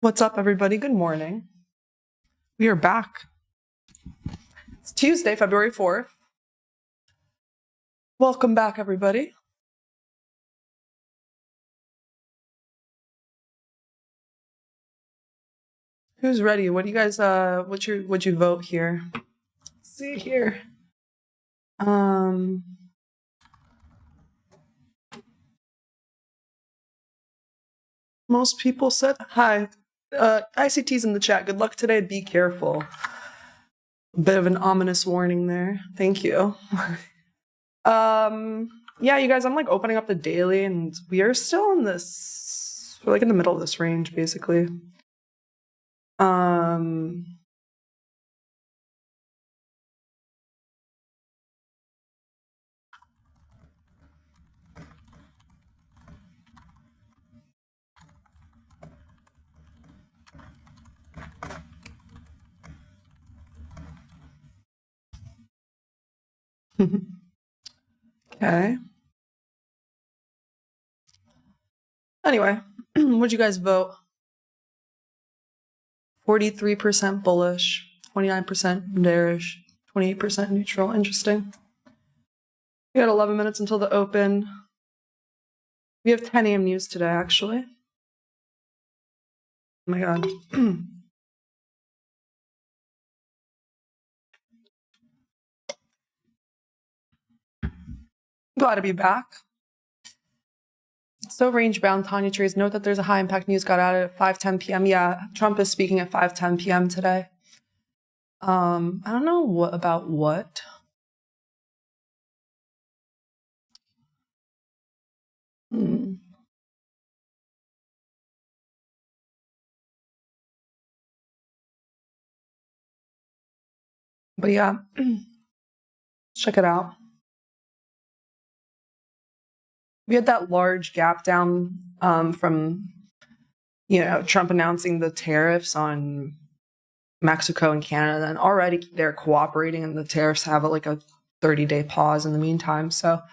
What's up, everybody? Good morning. We are back. It's Tuesday, February 4th. Welcome back, everybody. Who's ready? What do you guys, what'd you vote here? Let's see here. Most people said, hi. ICT's in the chat. Good luck today. Be careful. A bit of an ominous warning there. Thank you. Yeah, you guys, I'm like opening up the daily and we are still in this, we're like in the middle of this range, basically. Okay. Anyway, what'd you guys vote? 43% bullish, 29% bearish, 28% neutral. Interesting. We got 11 minutes until the open. We have 10 a.m. news today, actually. Oh my God. Glad to be back. So range bound, Tanya trades. Note that there's a high impact news got added at 5:10 p.m. Yeah, Trump is speaking at 5:10 p.m. today. I don't know what about what. But yeah, check it out. We had that large gap down from, Trump announcing the tariffs on Mexico and Canada, and already they're cooperating and the tariffs have like a 30-day pause in the meantime. So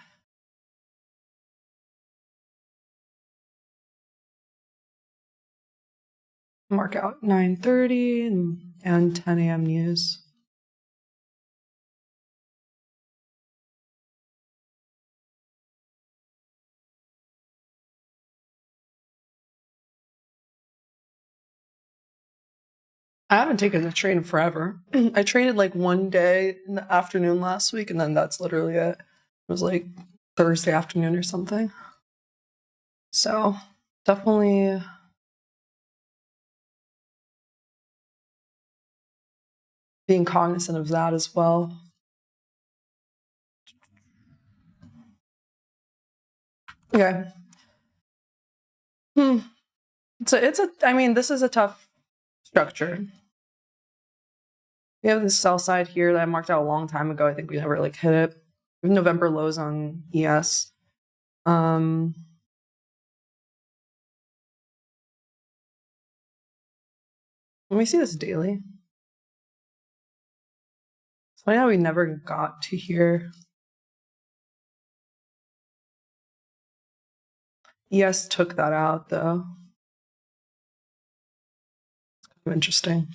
mark out 9:30 and 10 a.m. news. I haven't taken a trade in forever. I traded like one day in the afternoon last week, and then that's literally it. It was like Thursday afternoon or something. So definitely being cognizant of that as well. Okay. I mean, this is a tough structure. We have this sell side here that I marked out a long time ago. I think we never like hit it. We have November lows on ES. Let me see this daily. It's funny how we never got to here. ES took that out though. It's kind of interesting.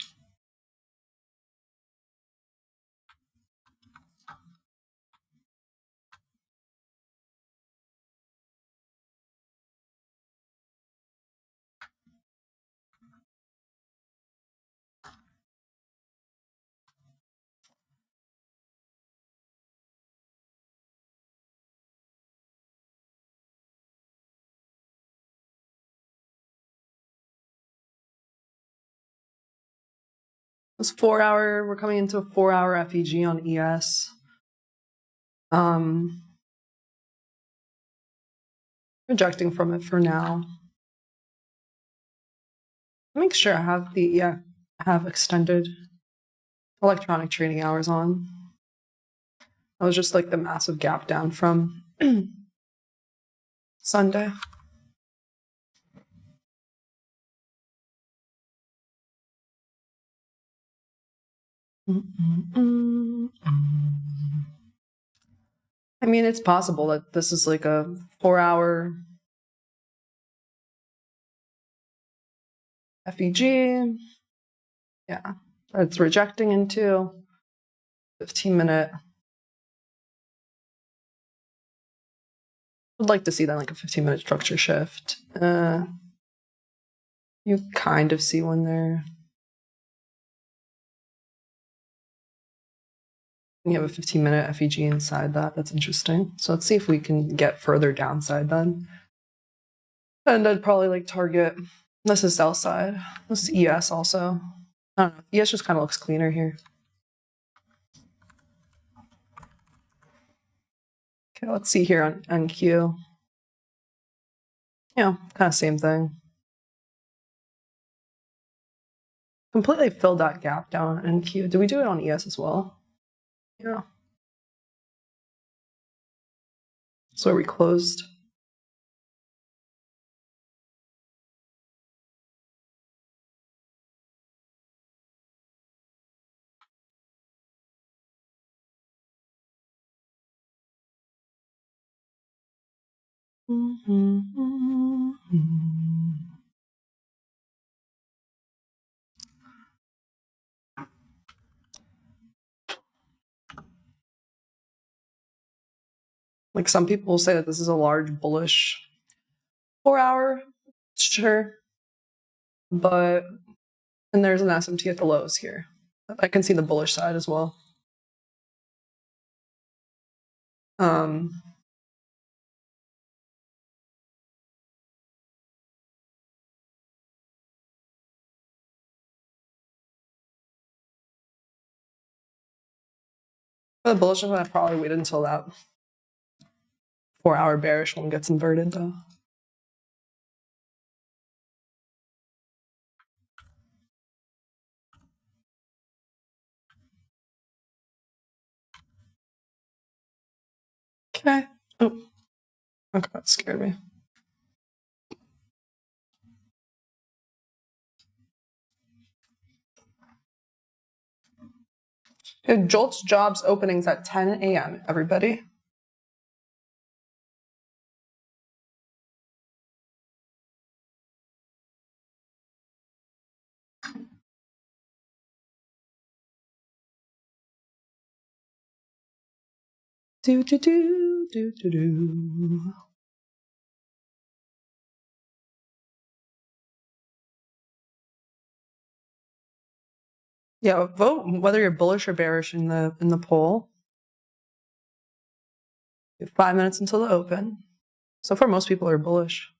This 4-hour, we're coming into a 4-hour FEG on ES. Rejecting from it for now. Make sure I have have extended electronic trading hours on. That was just like the massive gap down from Sunday. I mean, it's possible that this is like a 4-hour FEG. Yeah, it's rejecting into 15-minute. Would like to see that like a 15-minute structure shift. You kind of see one there. You have a 15-minute FEG inside that. That's interesting. So let's see if we can get further downside then. And I'd probably like target, this is sell side. This is ES also. I don't know. ES just kind of looks cleaner here. Okay, let's see here on NQ. Yeah, kind of same thing. Completely filled that gap down on NQ. Did we do it on ES as well? Yeah. So we closed. Like some people will say that this is a large bullish 4-hour, sure, but and there's an SMT at the lows here. I can see the bullish side as well. For the bullish one, I'd probably wait until that 4-hour bearish one gets inverted though. Okay. Oh, okay, that scared me. Good. Jolt's jobs openings at 10 a.m. everybody. Do do do do do do. Yeah, vote whether you're bullish or bearish in the poll. You have 5 minutes until the open. So far, most people are bullish.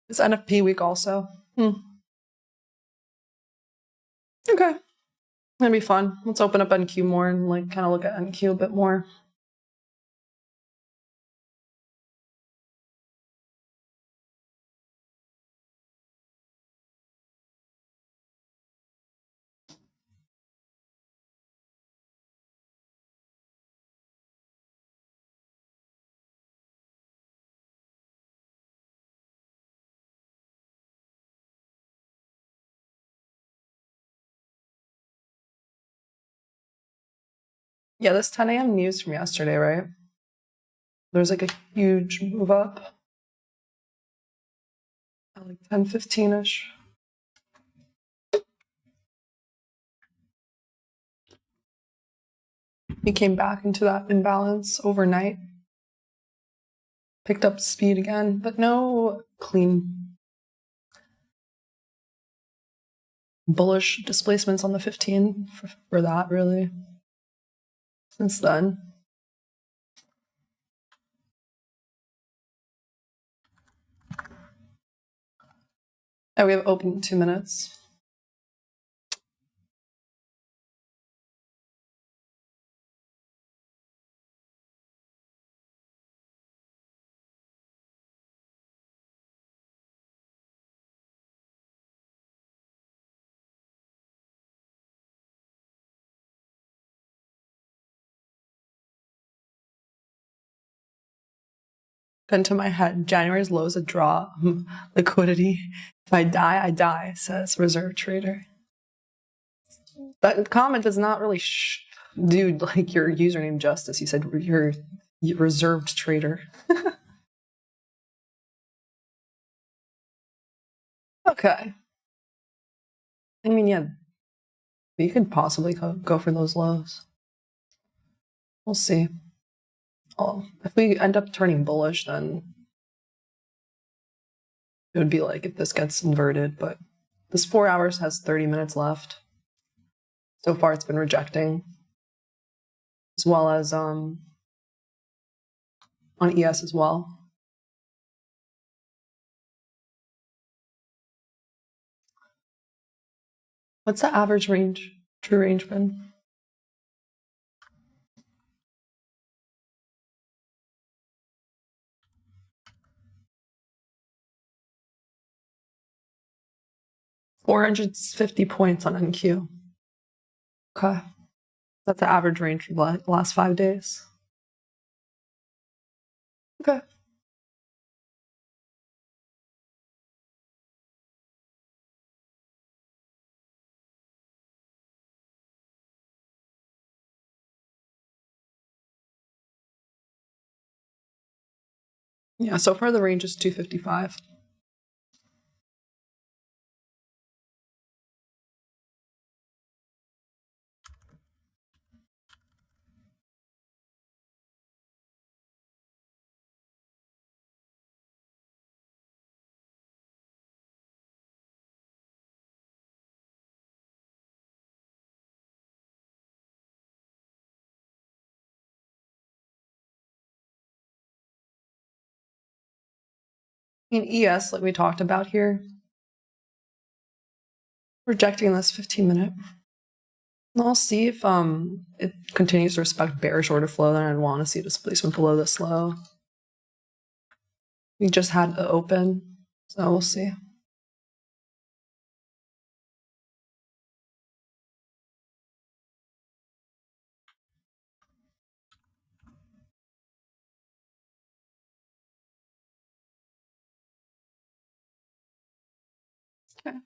It's NFP week also. Okay. That'd be fun. Let's open up NQ more and like kind of look at NQ a bit more. Yeah, this 10 a.m. news from yesterday, right? There's like a huge move up at like 10:15-ish. He came back into that imbalance overnight. Picked up speed again, but no clean bullish displacements on the 15 for that, really, since then. And we have open 2 minutes. Gun to my head. January's low is a draw. Liquidity. If I die, I die, says reserve trader. That comment does not really do like your username justice. You said you're reserved trader. Okay. I mean, yeah, you could possibly go for those lows. We'll see. Oh, if we end up turning bullish, then it would be like if this gets inverted, but this 4 hours has 30 minutes left. So far it's been rejecting, as well as on ES as well. What's the average range, true range been? $450 points on NQ. Okay. That's the average range for the last 5 days. Okay. Yeah, so far the range is 255. In ES, like we talked about here, rejecting this 15-minute. I'll see if it continues to respect bearish order flow, then I'd want to see a displacement below this low. We just had the open, so we'll see. Okay.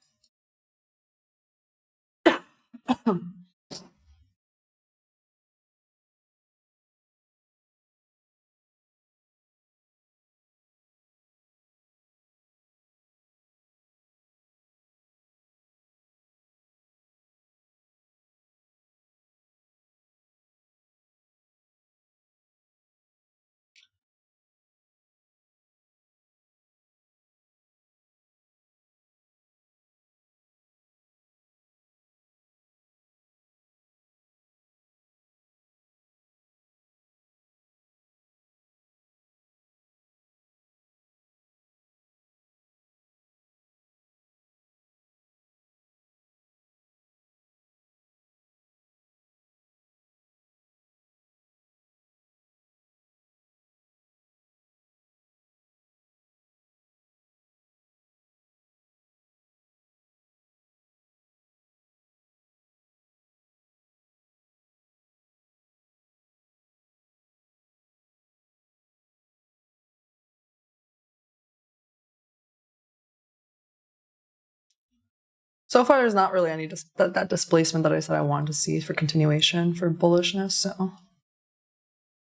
So far, there's not really any that displacement that I said I wanted to see for continuation for bullishness, so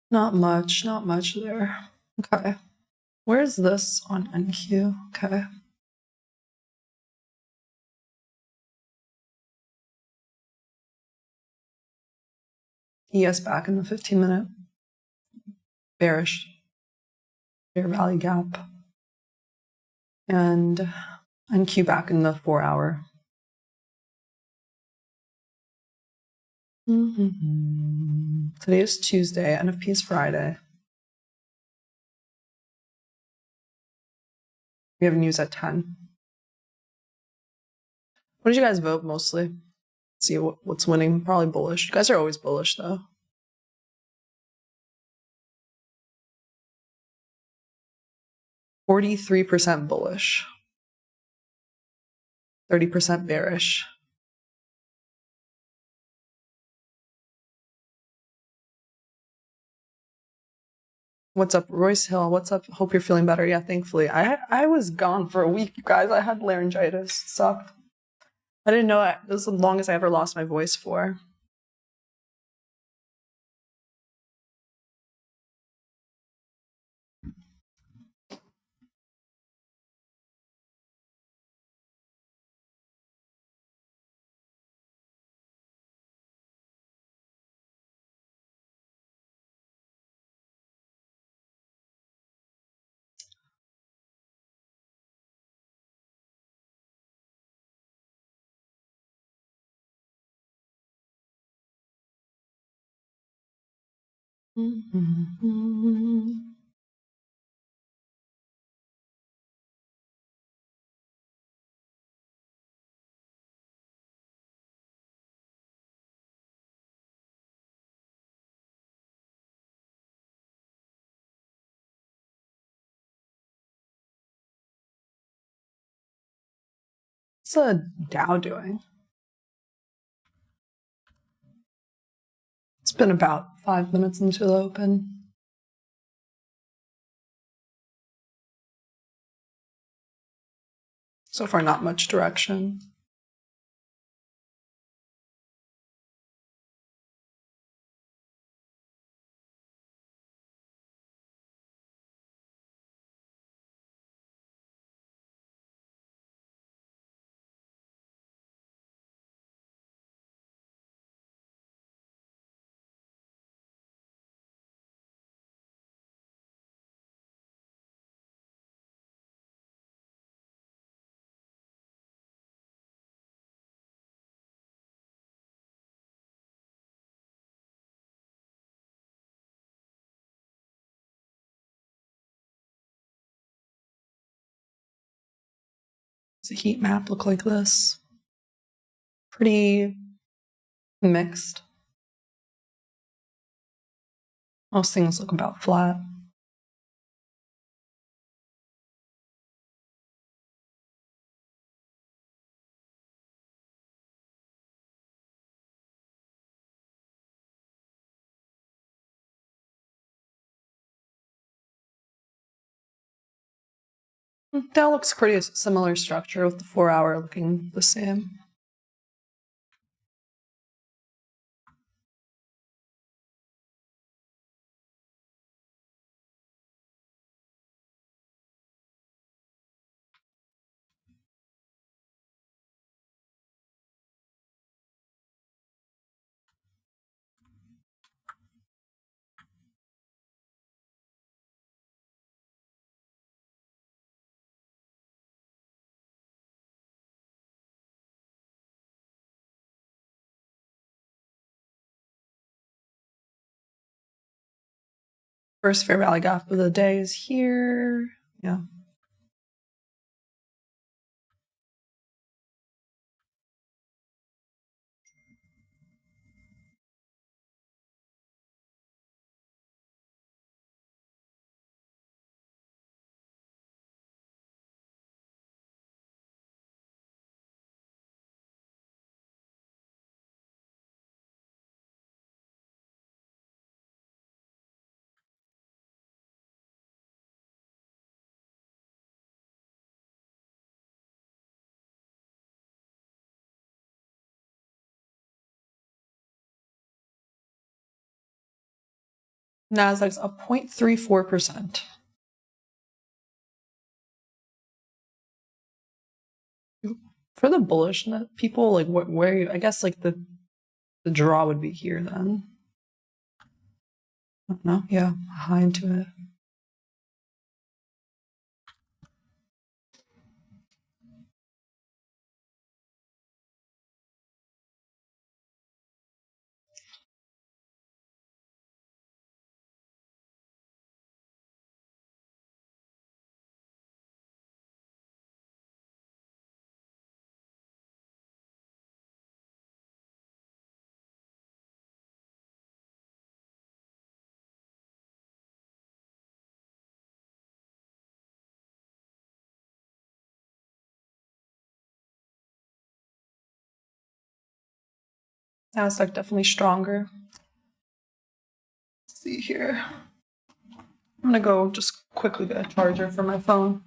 not much there. Okay. Where's this on NQ? Okay. ES back in the 15-minute. Bearish. Fair value gap. And NQ back in the 4 hour. Today is Tuesday, NFP is Friday. We have news at 10. What did you guys vote mostly? Let's see what's winning. Probably bullish. You guys are always bullish though. 43% bullish. 30% bearish. What's up, Royce Hill? What's up? Hope you're feeling better. Yeah, thankfully. I was gone for a week, you guys. I had laryngitis. It sucked. I didn't know it was the longest I ever lost my voice for. What's the Dow doing? It's been about 5 minutes into the open. So far, not much direction. Does the heat map look like this? Pretty mixed. Most things look about flat. That looks pretty similar structure with the 4-hour looking the same. First fair value gap of the day is here. Yeah. Nasdaq's up 0.34%. For the bullishness, people like where I guess like the draw would be here then. I don't know. Yeah, high into it. Nasdaq definitely stronger. Let's see here. I'm gonna go just quickly get a charger for my phone.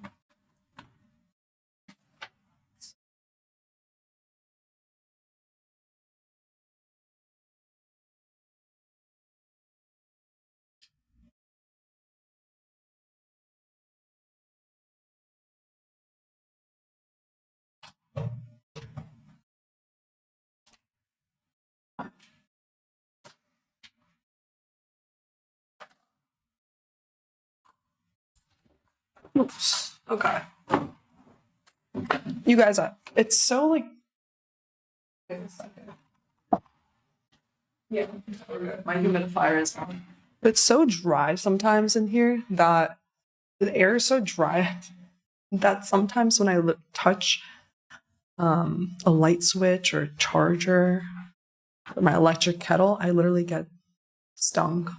Oops. Okay. You guys, it's so like. Wait a second. Yeah, my humidifier is on. It's so dry sometimes in here that the air is so dry that sometimes when I touch a light switch or a charger or my electric kettle, I literally get stung.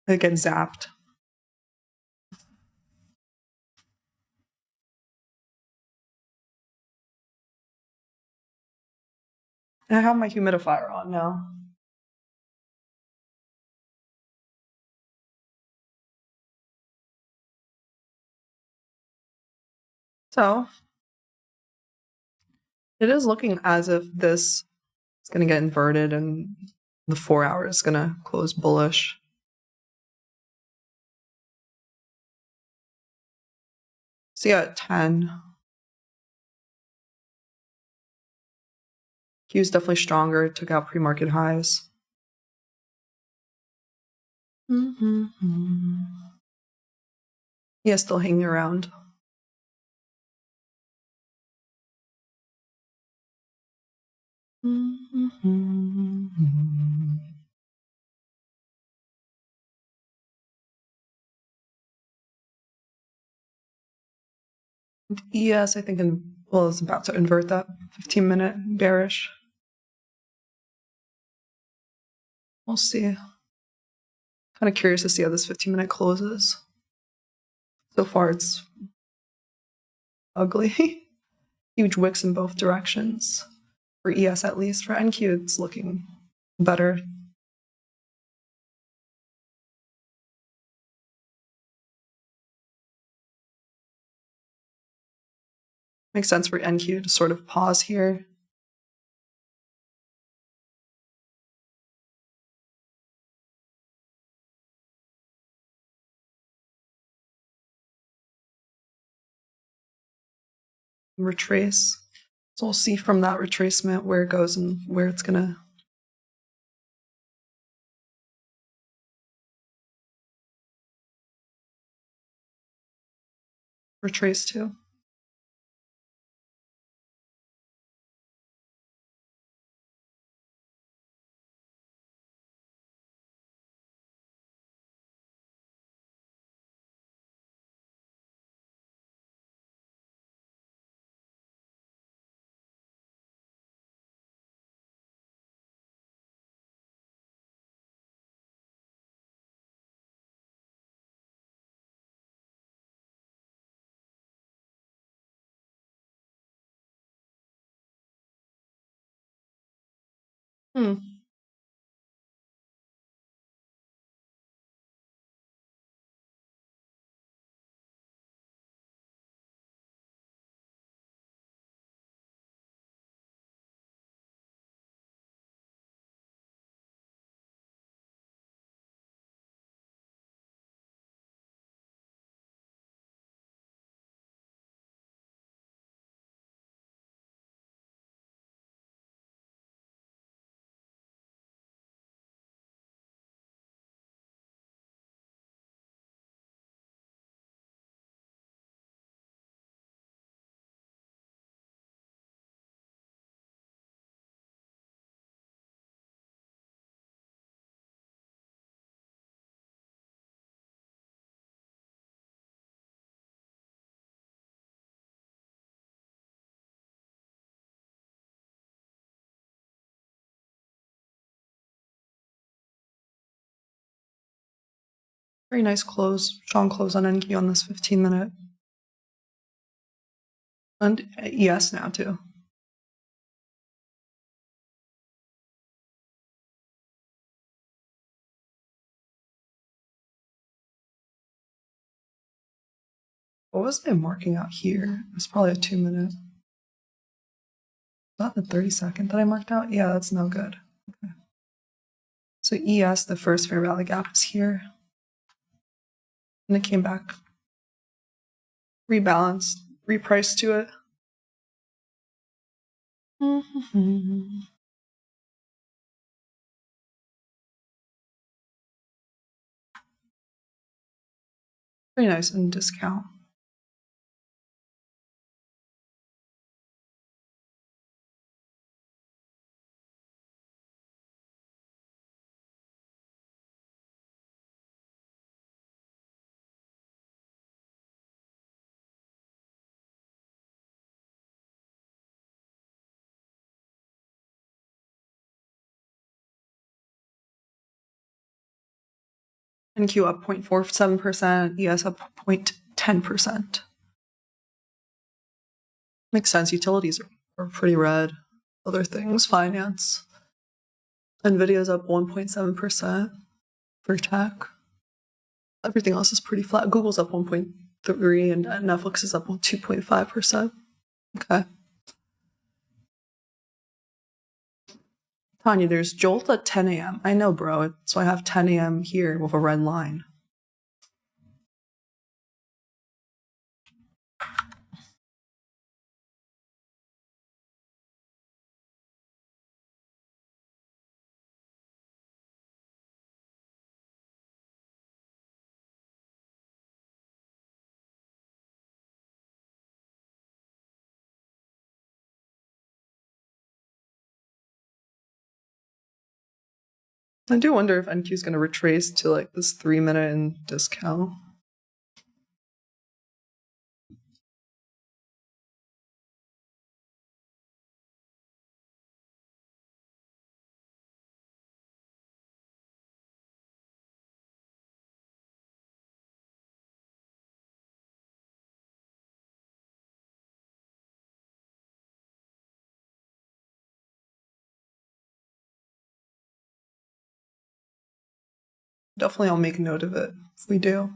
I get zapped. I have my humidifier on now. So it is looking as if this is going to get inverted and the 4 hour is going to close bullish. See at 10. Q is definitely stronger, took out pre-market highs. Yeah, still hanging around. ES, I think, is about to invert that 15-minute bearish. We'll see. Kind of curious to see how this 15-minute closes. So far, it's ugly. Huge wicks in both directions. For ES, at least. For NQ, it's looking better. Makes sense for NQ to sort of pause here. Retrace. So we'll see from that retracement where it goes and where it's gonna retrace to. Very nice close, strong close on NQ on this 15-minute. And ES now too. What was I marking out here? It was probably a 2-minute. Not the 30-second that I marked out? Yeah, that's no good. Okay. So ES, the first fair value gap, is here. And it came back, rebalanced, repriced to it. Very nice in discount. NQ up 0.47%, ES up 0.10%. Makes sense. Utilities are pretty red. Other things, finance. Nvidia's up 1.7% for tech. Everything else is pretty flat. Google's up 1.3% and Netflix is up 2.5%. Okay. Tanya, there's Jolt at 10 a.m. I know, bro. So I have 10 a.m. here with a red line. I do wonder if NQ is going to retrace to like this 3-minute in discount. Definitely I'll make note of it if we do.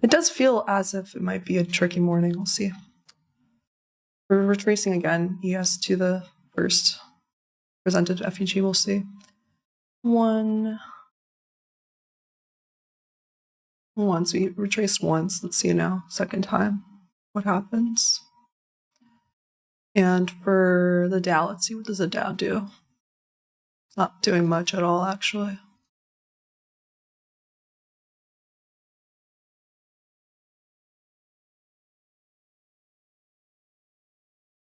It does feel as if it might be a tricky morning. We'll see. We're retracing again. ES to the first presented FEG. We'll see. Once we retraced once. Let's see now. Second time. What happens? And for the Dow, let's see, what does the Dow do? Not doing much at all, actually.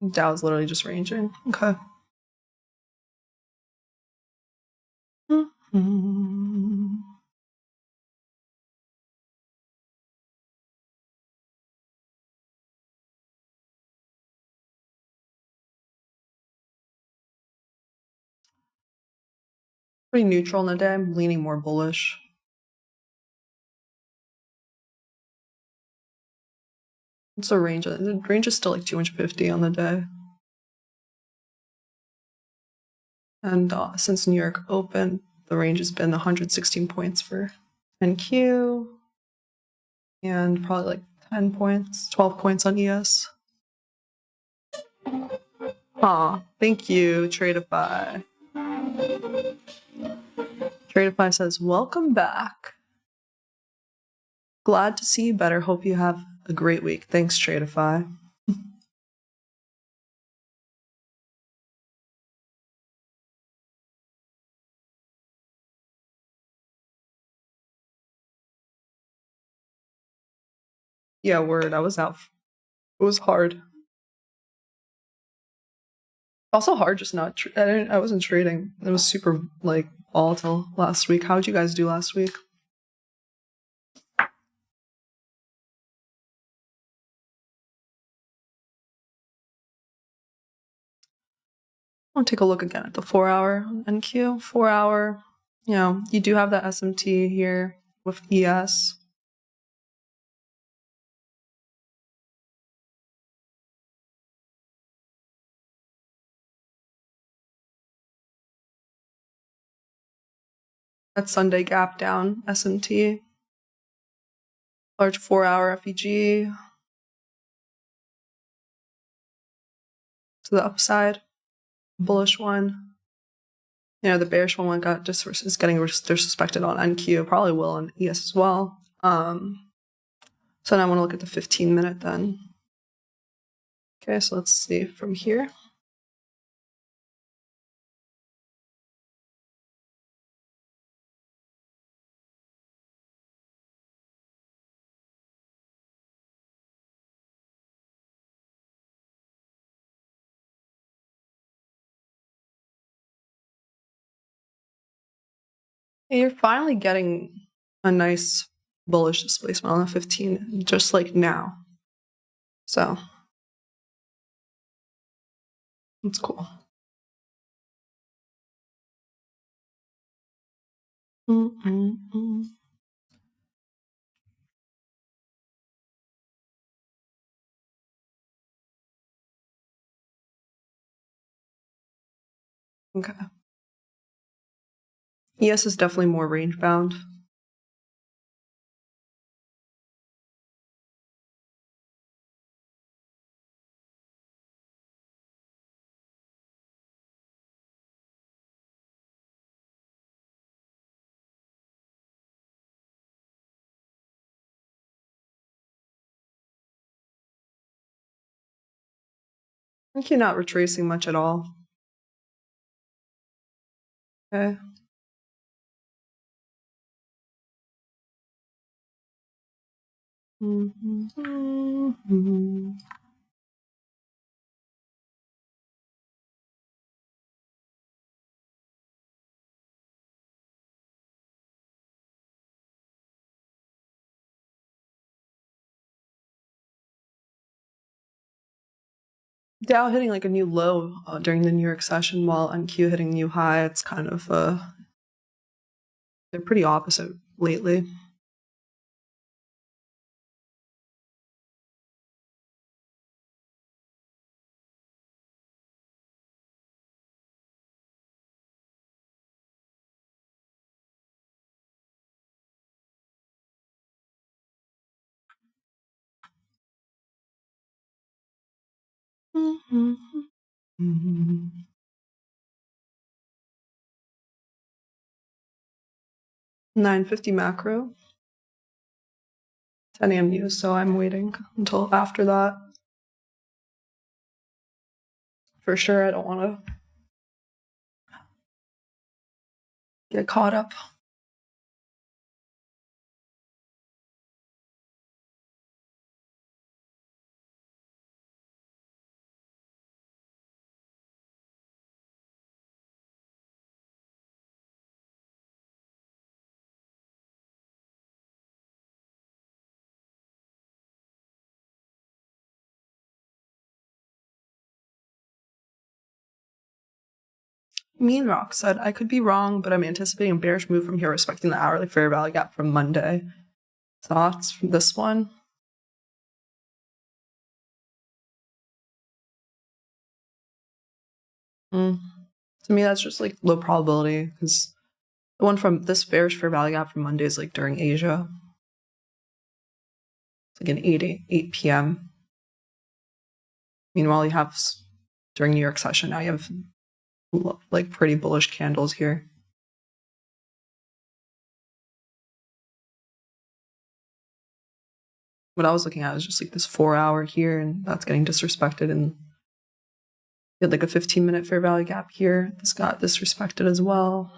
Dow is literally just ranging. Okay. Pretty neutral in the day. I'm leaning more bullish. What's the range? The range is still like 250 on the day. And since New York opened, the range has been 116 points for NQ and probably like 10 points, 12 points on ES. Aw, thank you, Tradeify. Tradeify says, welcome back. Glad to see you better. Hope you have a great week. Thanks, Tradeify. Yeah, word. I was out. It was hard. Also hard just not. I wasn't trading. It was super like volatile last week. How'd you guys do last week? I'll take a look again at the 4-hour NQ. 4-hour. You know, you do have that SMT here with ES. That Sunday gap down, S&T. Large 4-hour FEG. To the upside. Bullish one. Yeah, the bearish one is getting disrespected on NQ. Probably will on ES as well. So now I want to look at the 15-minute then. Okay, so let's see from here. Hey, you're finally getting a nice bullish displacement on the 15, just like now. So that's cool. Okay. ES is definitely more range bound. I think you're not retracing much at all. Okay. Dow hitting like a new low during the New York session while NQ hitting new high. It's kind of they're pretty opposite lately. Mm-hmm. 9:50 macro. 10 a.m. news, so I'm waiting until after that. For sure, I don't want to get caught up. Mean Rock said, I could be wrong, but I'm anticipating a bearish move from here, respecting the hourly fair value gap from Monday. Thoughts from this one? To me, that's just like low probability because the one from this bearish fair value gap from Monday is like during Asia. It's like an 8 p.m. Meanwhile, you have during New York session, now you have like pretty bullish candles here. What I was looking at is just like this 4-hour here, and that's getting disrespected. And you had like a 15-minute fair value gap here. This got disrespected as well.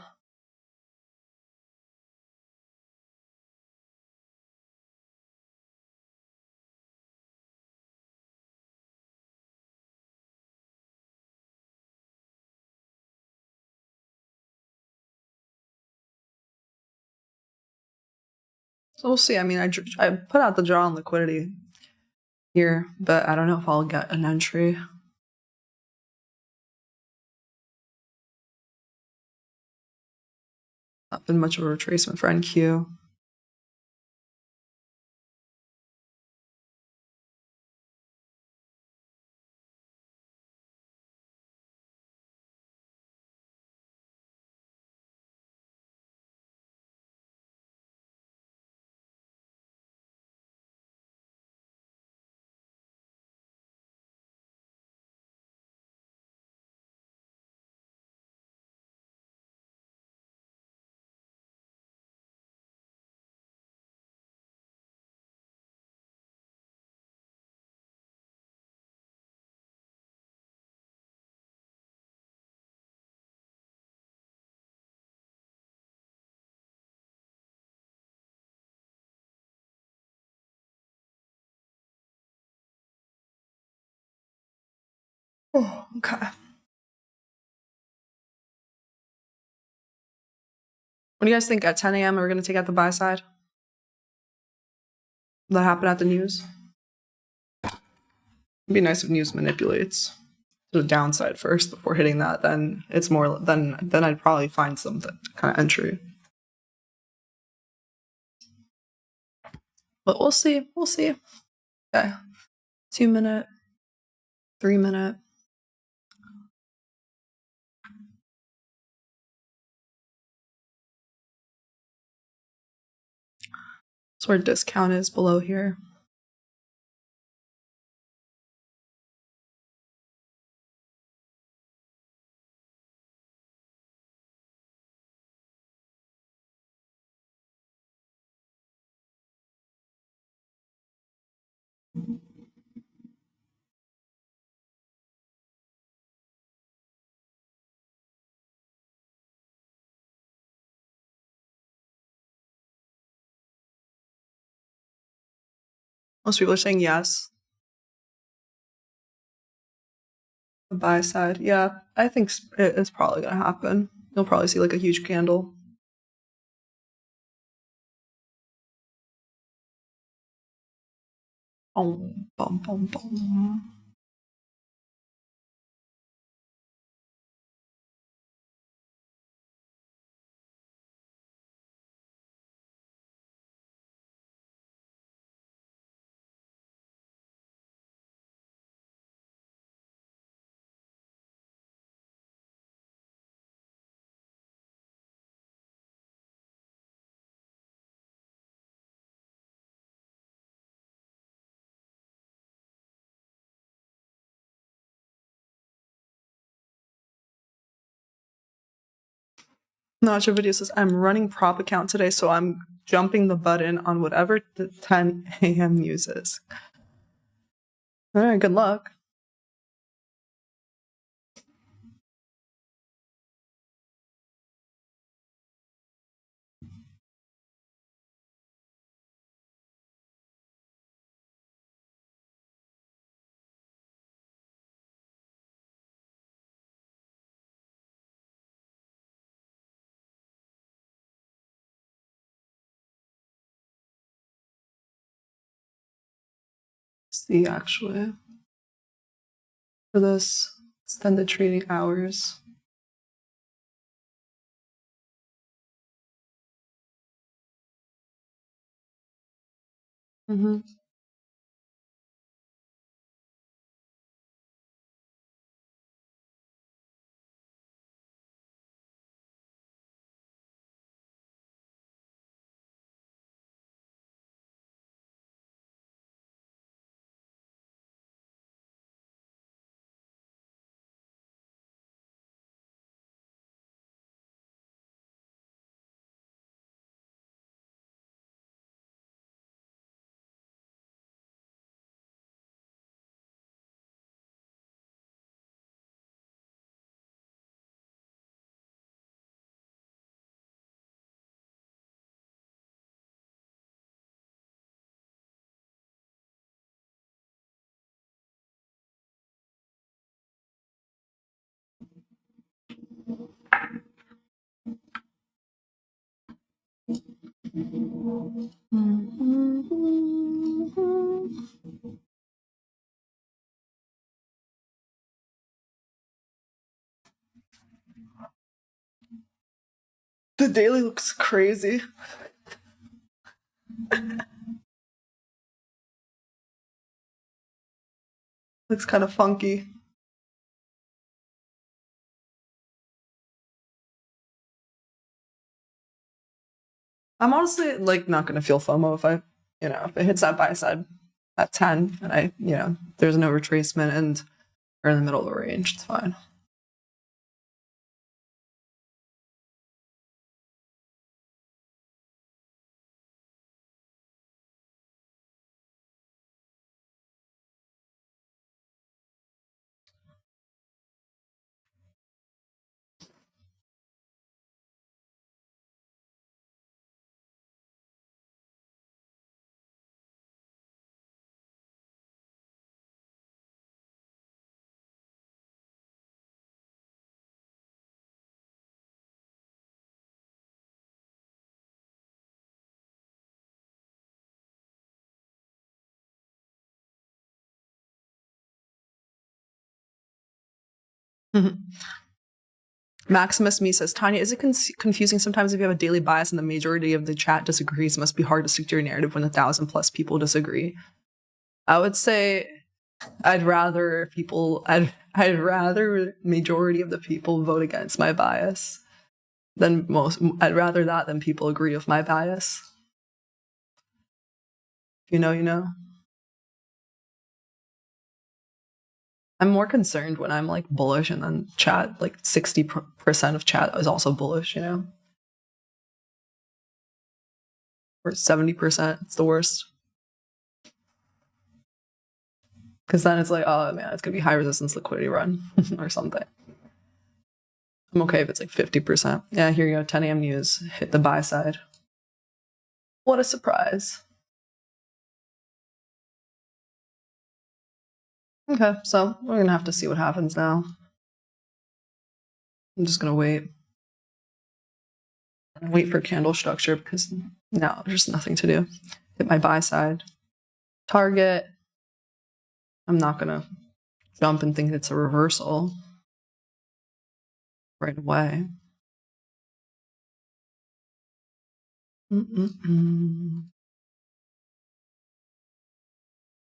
So we'll see. I mean, I put out the draw on liquidity here, but I don't know if I'll get an entry. Not been much of a retracement for NQ. Oh, okay. What do you guys think? At 10 a.m. we're going to take out the buy side? That happened at the news? It'd be nice if news manipulates to the downside first before hitting that. Then it's more. Then I'd probably find some kind of entry. But we'll see. We'll see. Okay. 2 minute, 3 minute. That's where discount is below here. Most people are saying yes. The buy side. Yeah, I think it's probably going to happen. You'll probably see like a huge candle. Boom, boom, boom, boom. Nacho video says, I'm running prop account today, so I'm jumping the button on whatever the 10 a.m. news is. All right, good luck. See, actually, for this extended trading hours. Mm-hmm. The daily looks crazy. Looks kind of funky. I'm honestly like not gonna feel FOMO if if it hits that buy side at 10 and there's no retracement and we're in the middle of the range. It's fine. Maximus Me says, Tanya, is it confusing sometimes if you have a daily bias and the majority of the chat disagrees? It must be hard to stick to your narrative when 1,000+ people disagree. I would say I'd rather majority of the people vote against my bias than most. I'd rather that than people agree with my bias. You know. I'm more concerned when I'm like bullish and then chat, like 60% of chat is also bullish, or 70%. It's the worst. Because then it's like, oh man, it's gonna be high resistance liquidity run or something. I'm okay if it's like 50%. Yeah, here you go. 10 a.m. news hit the buy side. What a surprise. Okay, so we're gonna have to see what happens now. I'm just gonna wait for candle structure because now there's nothing to do. Hit my buy side. Target. I'm not gonna jump and think it's a reversal right away.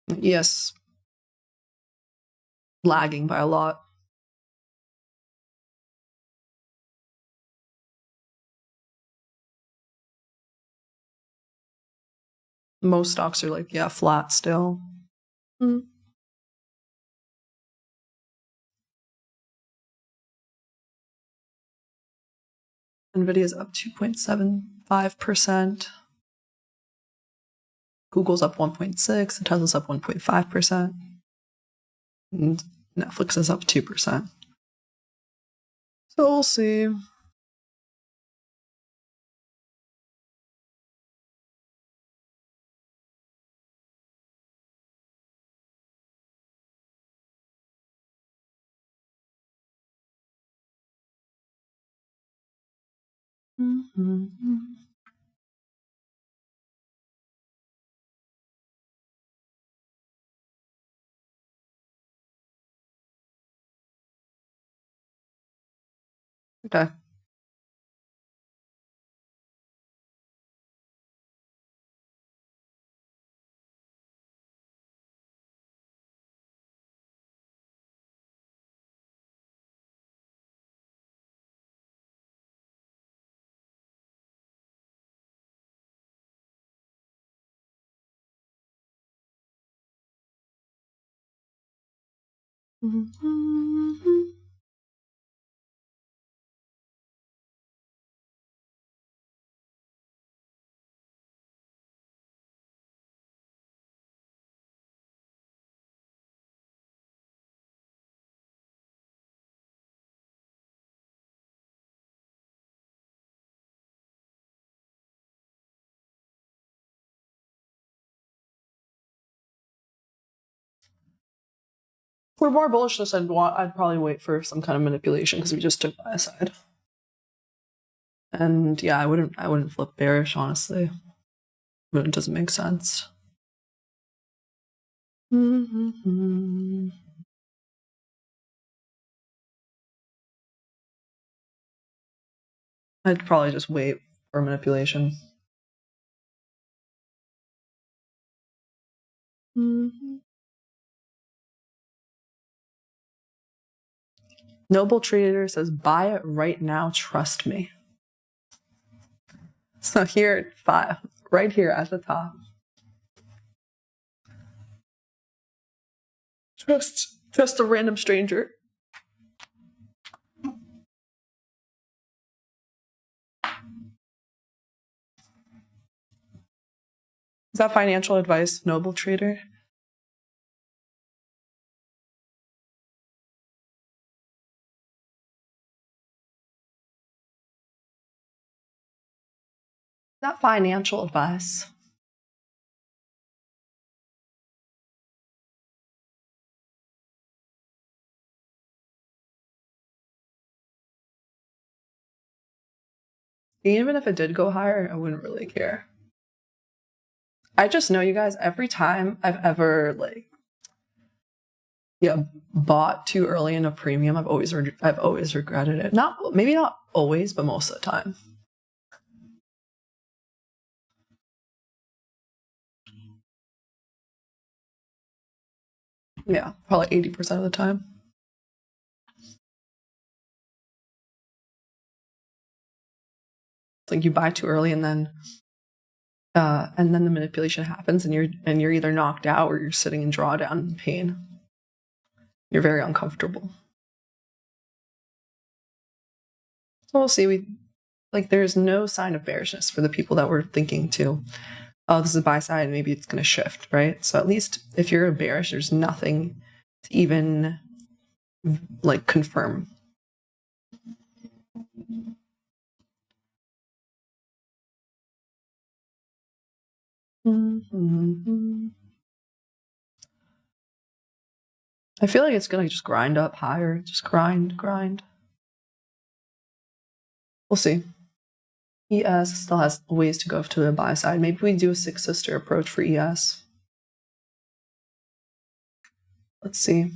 Yes. Lagging by a lot. Most stocks are like, yeah, flat still. Nvidia's up 2.75%. Google's up 1.6%, and Tesla's up 1.5%. And Netflix is up 2%. So we'll see. Okay. If we're more bullish, I'd probably wait for some kind of manipulation because we just took buy side. And yeah, I wouldn't flip bearish, honestly. But it doesn't make sense. I'd probably just wait for manipulation. Noble Trader says, buy it right now, trust me. So here at 5, right here at the top. Trust a random stranger. Is that financial advice, Noble Trader? Is that financial advice? Even if it did go higher, I wouldn't really care. I just know, you guys, every time I've ever Yeah, bought too early in a premium. I've always regretted it. Maybe not always, but most of the time. Yeah, probably 80% of the time. It's like you buy too early and then the manipulation happens and you're either knocked out or you're sitting in drawdown in pain. You're very uncomfortable. So we'll see. There's no sign of bearishness for the people that were thinking too. Oh, this is a buy side, maybe it's going to shift, right? So at least if you're bearish, there's nothing to even confirm. I feel like it's going to just grind up higher. Just grind. We'll see. ES still has ways to go to the buy side. Maybe we do a six sister approach for ES. Let's see.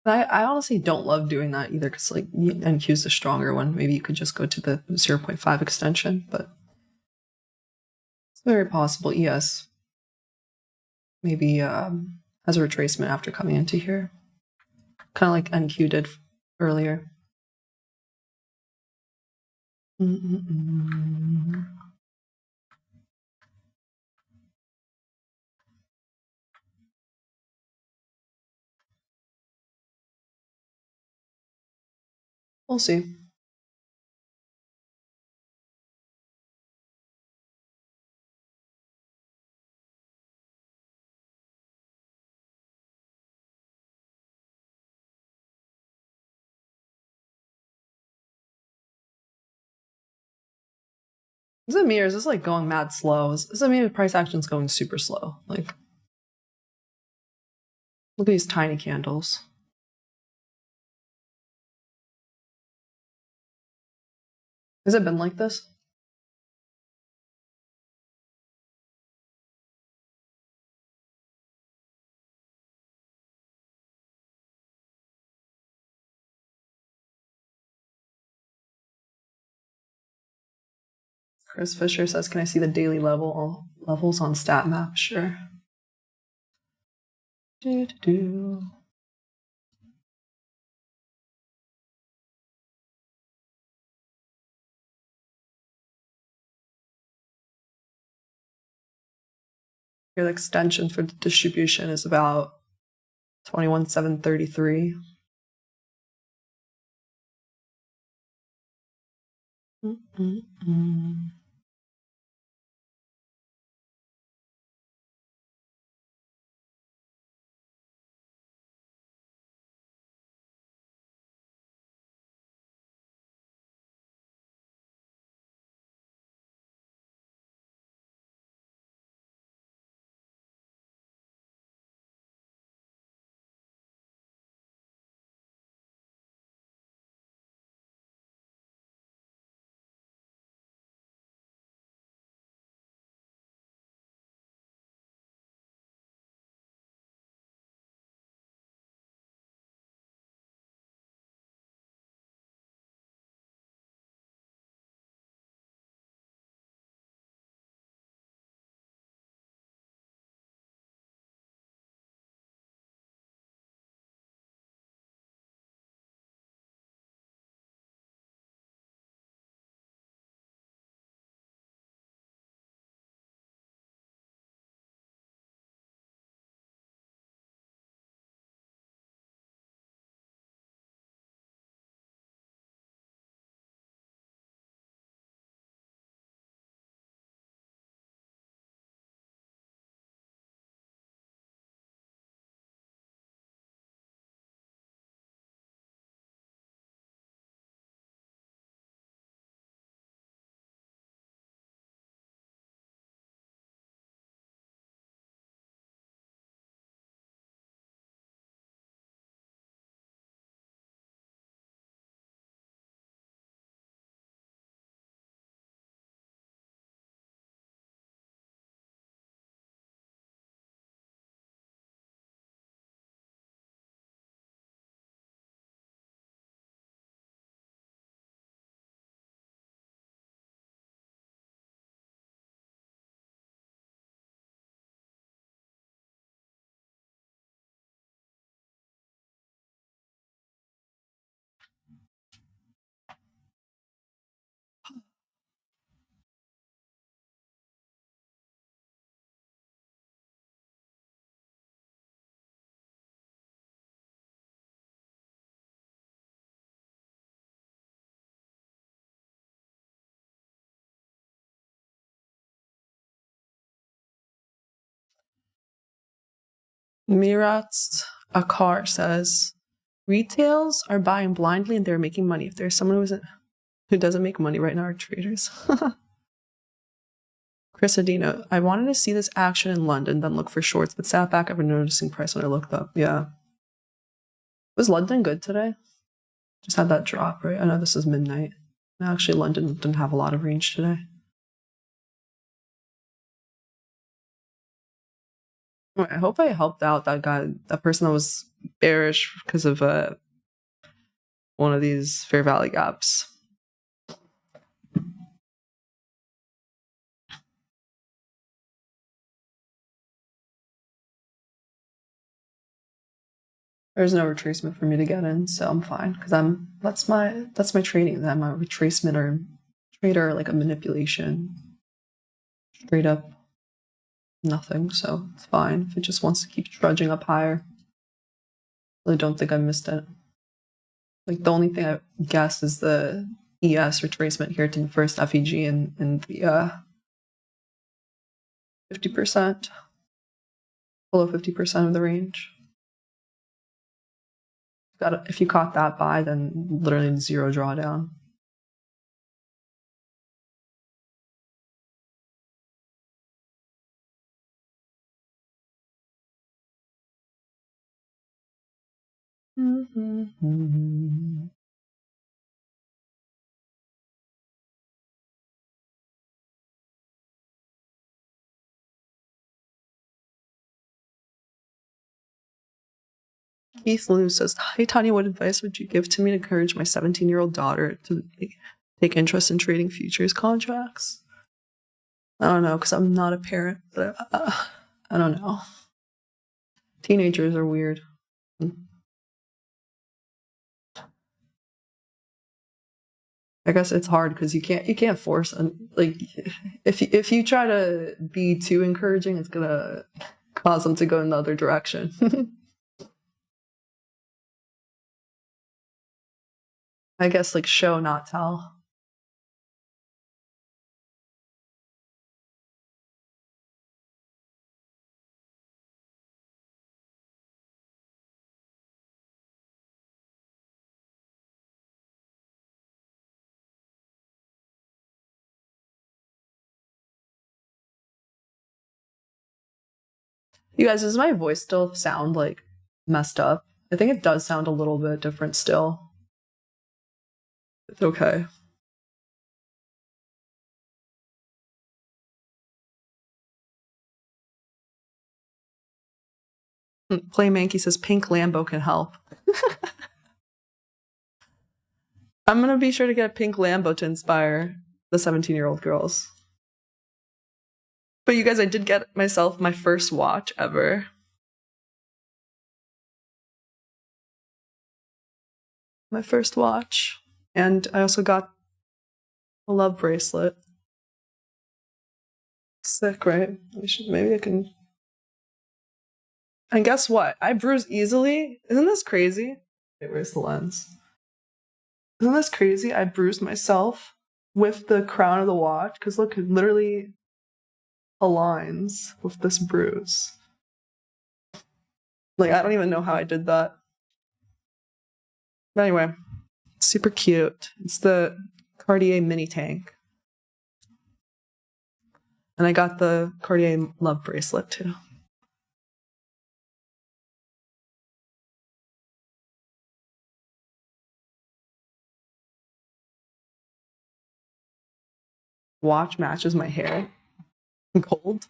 I honestly don't love doing that either because NQ is the stronger one. Maybe you could just go to the 0.5 extension, but it's very possible ES maybe has a retracement after coming into here. Kind of like NQ did earlier. We'll see. Is it me or is this going mad slow? Is it me? The price action's going super slow. Look at these tiny candles. Has it been like this? Chris Fisher says, can I see the daily levels on stat map? Sure. You're the extension for the distribution is about 21,733. Mirat's Akar says, retails are buying blindly and they're making money. If there's someone who doesn't make money right now, are traders. Chris Adino, I wanted to see this action in London, then look for shorts, but sat back after noticing price when I looked up. Yeah. Was London good today? Just had that drop, right? I know this is midnight. Actually, London didn't have a lot of range today. I hope I helped out that guy, that person that was bearish because of one of these fair value gaps. There's no retracement for me to get in, so I'm fine because that's my trading. I'm a retracement or trader, like a manipulation. Straight up nothing, so it's fine. If it just wants to keep trudging up higher. I really don't think I missed it. Like the only thing I guess is the ES retracement here to the first FEG in the 50%, below 50% of the range. If you caught that buy, then literally zero drawdown. Keith Lou says, "Hi Tanya, what advice would you give to me to encourage my 17-year-old daughter to take interest in trading futures contracts?" I don't know, because I'm not a parent, but I don't know. Teenagers are weird. I guess it's hard because you can't force, like, if you try to be too encouraging, it's gonna cause them to go in the other direction. I guess like show, not tell. You guys, does my voice still sound like messed up? I think it does sound a little bit different still. It's okay. Play Mankey says pink Lambo can help. I'm gonna be sure to get a pink Lambo to inspire the 17-year-old girls. But you guys, I did get myself my first watch ever. My first watch. And I also got a love bracelet. Sick, right? Maybe I can. And guess what? I bruise easily. Isn't this crazy? Wait, where's the lens? Isn't this crazy? I bruised myself with the crown of the watch because look, it literally aligns with this bruise. Like, I don't even know how I did that. But anyway, super cute. It's the Cartier mini tank. And I got the Cartier love bracelet too. Watch matches my hair. Gold.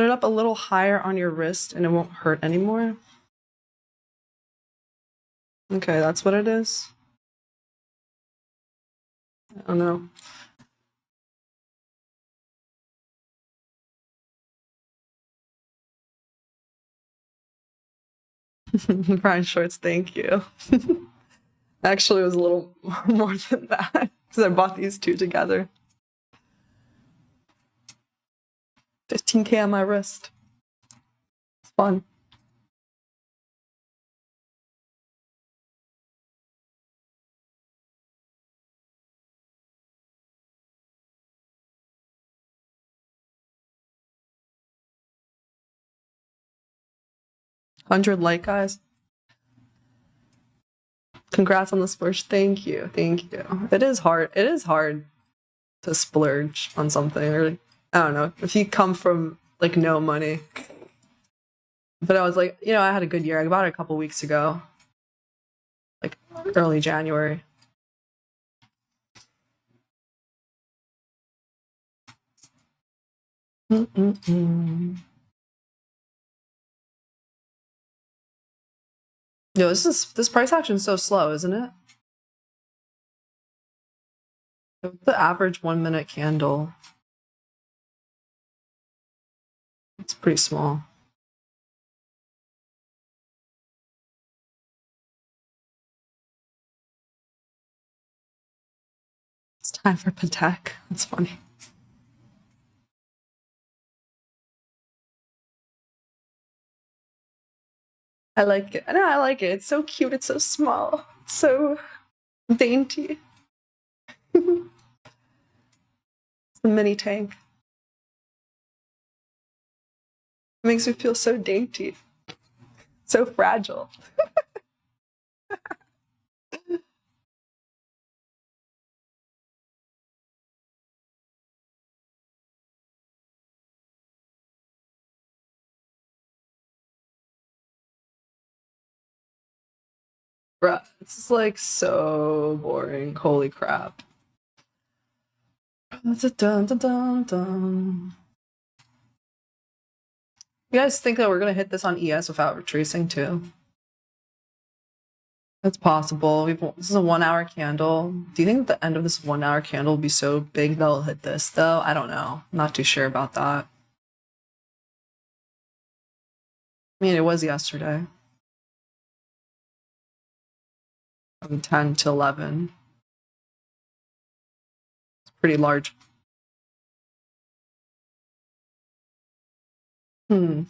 Put it up a little higher on your wrist and it won't hurt anymore. Okay, that's what it is. I don't know. Brian Shorts, thank you. Actually, it was a little more than that because I bought these two together. 15K on my wrist. It's fun. $100 like, guys. Congrats on the splurge. Thank you. Thank you. It is hard. It is hard to splurge on something. Or I don't know. If you come from like no money. But I was like, I had a good year. I bought it a couple weeks ago. Like early January. Yo, this price action is so slow, isn't it? The average 1 minute candle. It's pretty small. It's time for Patek. That's funny. I like it. No, I like it. It's so cute. It's so small. It's so dainty. It's the mini tank. It makes me feel so dainty. So fragile. Bruh, this is like so boring. Holy crap. Dun, dun, dun, dun. You guys think that we're gonna hit this on ES without retracing too? That's possible. This is a 1 hour candle. Do you think the end of this 1 hour candle will be so big that it'll hit this though? I don't know. I'm not too sure about that. I mean, it was yesterday. From 10 to 11. It's pretty large. Hmm.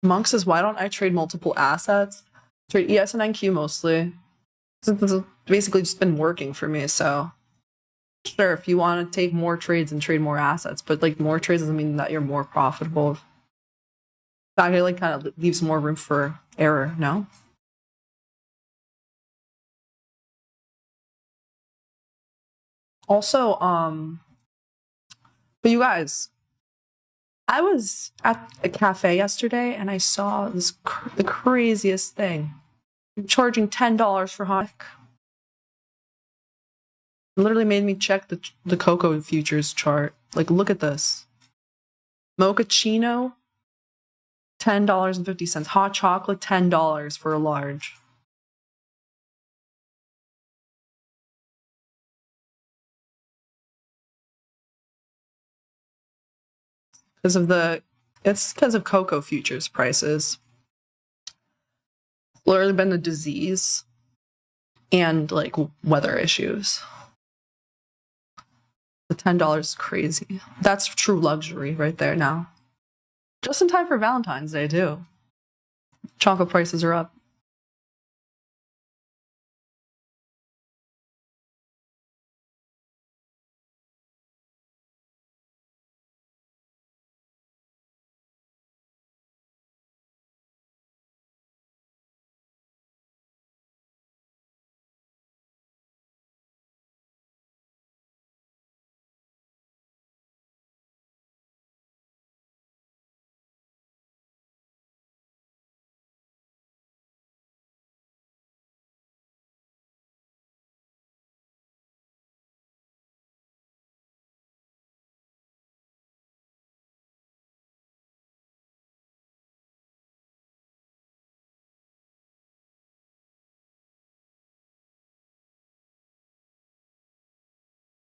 Monk says, why don't I trade multiple assets? Trade ES and NQ mostly. This has basically just been working for me, so sure, if you want to take more trades and trade more assets, but like more trades doesn't mean that you're more profitable. That like kind of leaves more room for error, no? Also, but you guys, I was at a cafe yesterday and I saw the craziest thing. I'm charging $10 for hot. It literally made me check the cocoa futures chart. Like, look at this. Mochaccino, $10.50. Hot chocolate, $10 for a large. It's because of cocoa futures prices. It's literally been a disease and like weather issues. The $10 is crazy. That's true luxury right there now. Just in time for Valentine's Day too. Chocolate prices are up.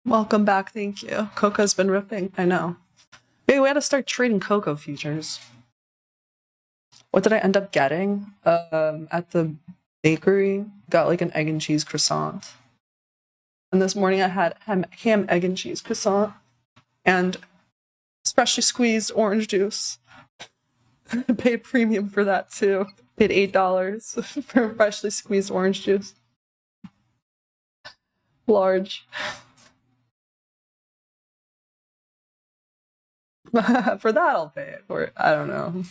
Welcome back. Thank you. Cocoa's been ripping. I know. Maybe we had to start trading cocoa futures. What did I end up getting? At the bakery, got like an egg and cheese croissant. And this morning I had ham, egg, and cheese croissant and freshly squeezed orange juice. I paid premium for that too. Paid $8 for freshly squeezed orange juice. Large. For that I'll pay it. Or I don't know.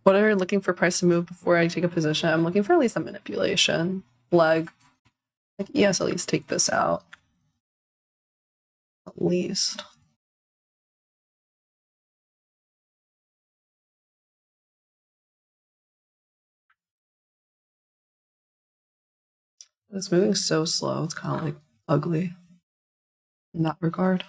What are you looking for price to move before I take a position? I'm looking for at least a manipulation leg. Like, yes, at least take this out. At least. It's moving so slow. It's kind of like ugly in that regard.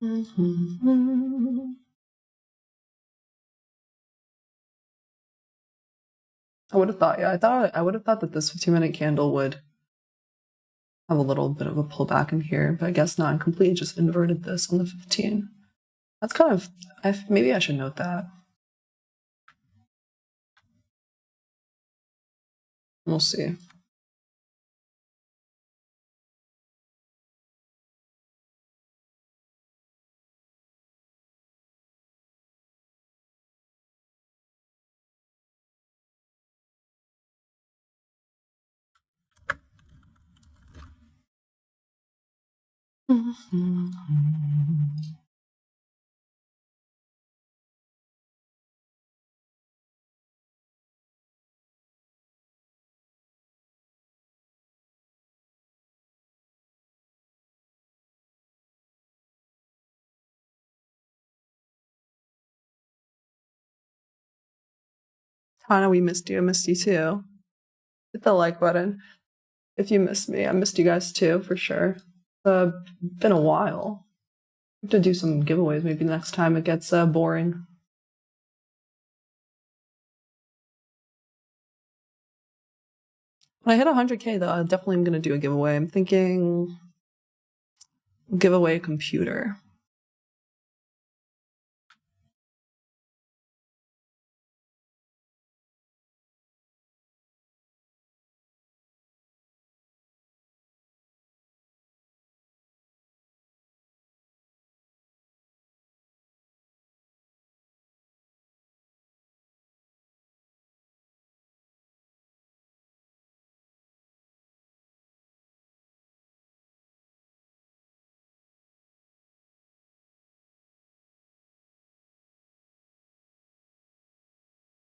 I would have thought, yeah, I would have thought that this 15-minute candle would have a little bit of a pullback in here, but I guess not. I completely just inverted this on the 15. That's kind of, maybe I should note that. We'll see. Hannah, we missed you. I missed you too. Hit the like button if you missed me. I missed you guys too, for sure. Been a while. We have to do some giveaways maybe next time it gets boring. When I hit 100K though, I definitely am going to do a giveaway. I'm thinking giveaway computer.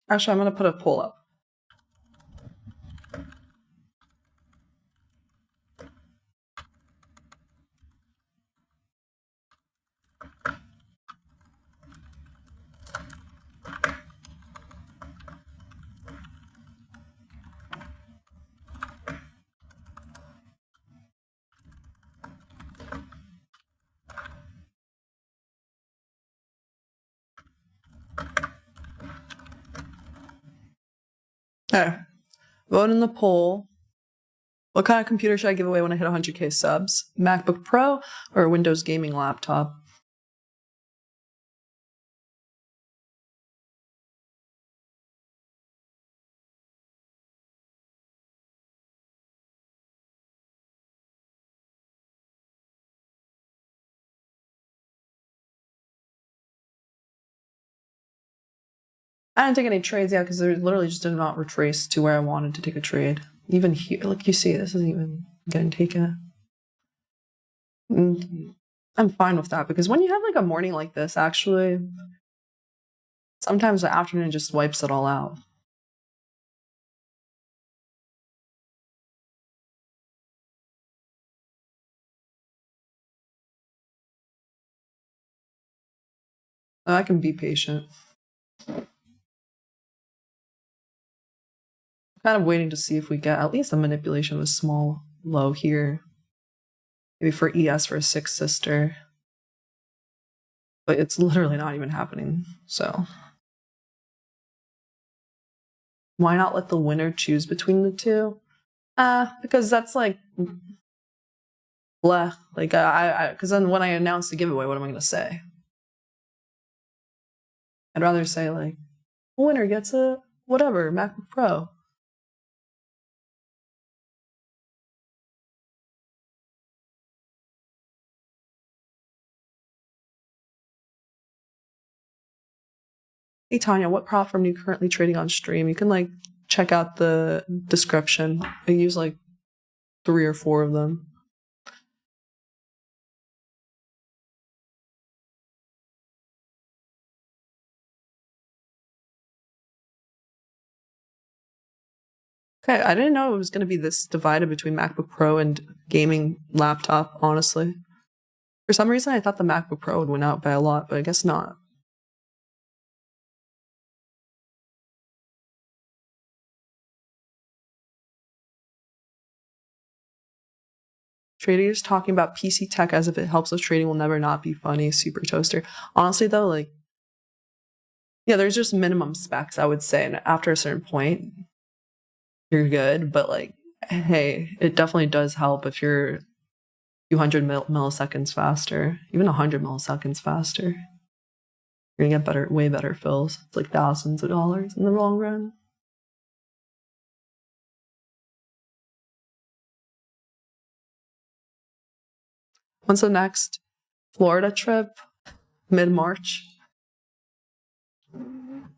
Actually, I'm going to put a poll up. Okay. Vote in the poll. What kind of computer should I give away when I hit 100K subs? MacBook Pro or a Windows gaming laptop? I didn't take any trades yet because they literally just did not retrace to where I wanted to take a trade. Even here, like you see, this isn't even getting taken. And I'm fine with that because when you have like a morning like this, actually, sometimes the afternoon just wipes it all out. I can be patient. Kind of waiting to see if we get at least a manipulation of a small low here. Maybe for ES for a 6 sister. But it's literally not even happening. So why not let the winner choose between the two? Because that's like bleh. Like because then when I announce the giveaway, what am I gonna say? I'd rather say like, the winner gets a whatever, MacBook Pro. Hey Tanya, what prop firm are you currently trading on stream? You can like check out the description. I use like 3 or 4 of them. Okay, I didn't know it was going to be this divided between MacBook Pro and gaming laptop, honestly. For some reason, I thought the MacBook Pro would win out by a lot, but I guess not. Traders talking about PC tech as if it helps with trading will never not be funny. Super toaster. Honestly, though, like, yeah, there's just minimum specs, I would say. And after a certain point, you're good. But, like, hey, it definitely does help if you're 200 milliseconds faster, even 100 milliseconds faster. You're gonna get better, way better fills. It's like thousands of dollars in the long run. When's the next Florida trip? Mid-March. Isn't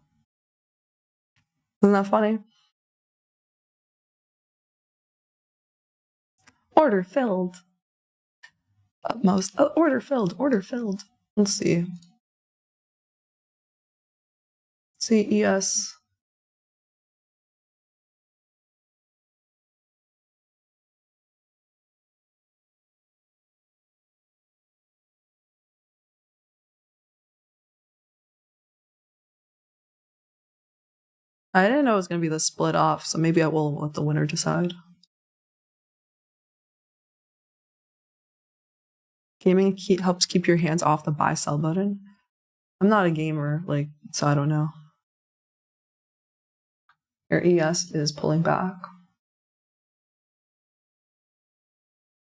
that funny? Order filled. Utmost. Oh, order filled. Order filled. Let's see. CES. I didn't know it was going to be the split off, so maybe I will let the winner decide. Gaming helps keep your hands off the buy sell button. I'm not a gamer, like, so I don't know. Your ES is pulling back.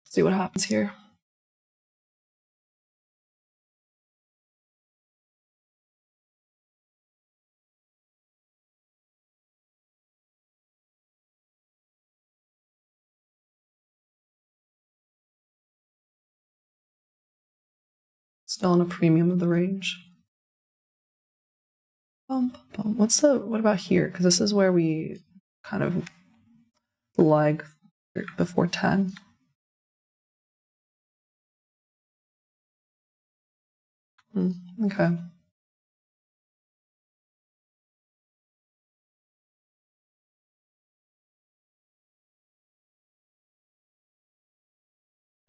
Let's see what happens here. Still in a premium of the range. What about here? Because this is where we kind of lag before 10. Okay.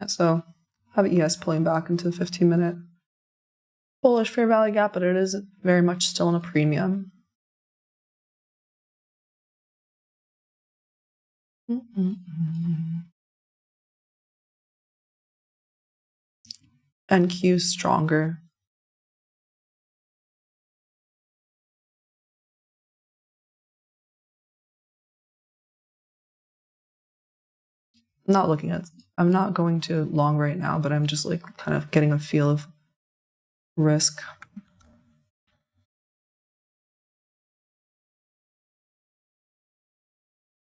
So have ES pulling back into the 15-minute bullish fair value gap, but it is very much still in a premium. NQ stronger. I'm not going to long right now, but I'm just like kind of getting a feel of risk.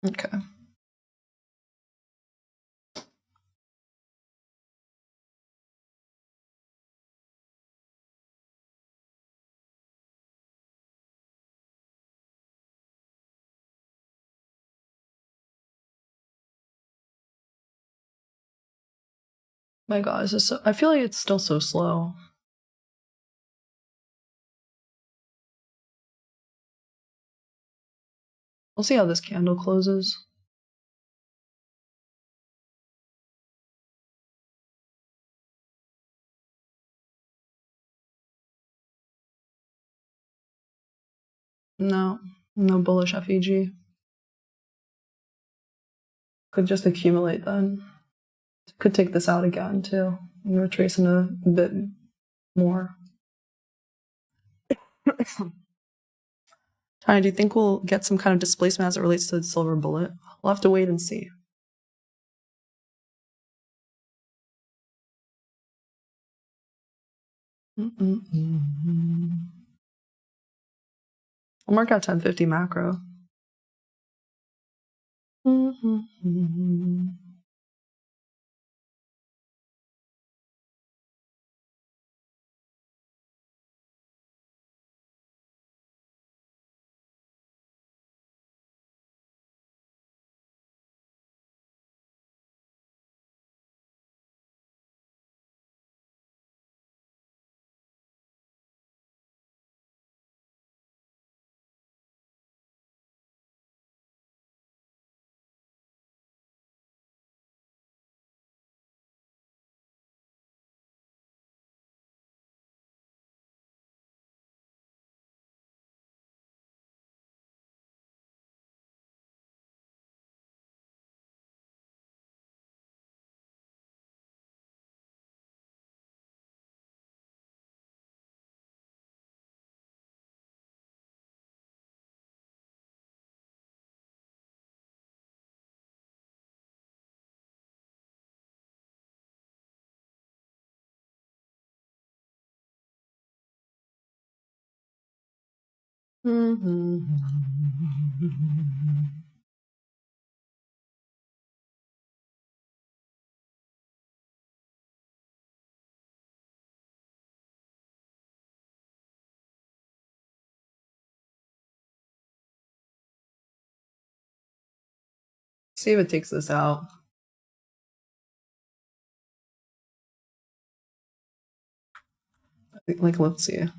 Okay. My God, this is so, I feel like it's still so slow. We'll see how this candle closes. No bullish FEG. Could just accumulate then. Could take this out again too. I'm retracing a bit more. Tanya, do you think we'll get some kind of displacement as it relates to the silver bullet? We'll have to wait and see. I'll mark out 1050 macro. See if it takes this out. Like, let's see.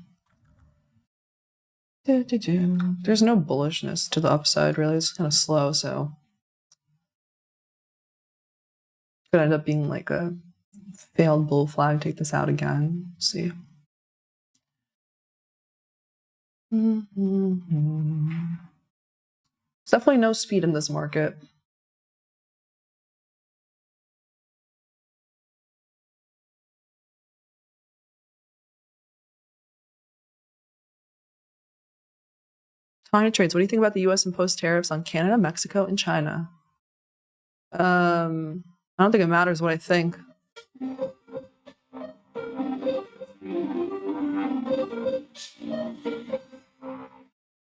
There's no bullishness to the upside, really. It's kind of slow, so could end up being like a failed bull flag. Take this out again. Let's see. There's definitely no speed in this market. Tiny trades. What do you think about the U.S. imposed tariffs on Canada, Mexico, and China? I don't think it matters what I think.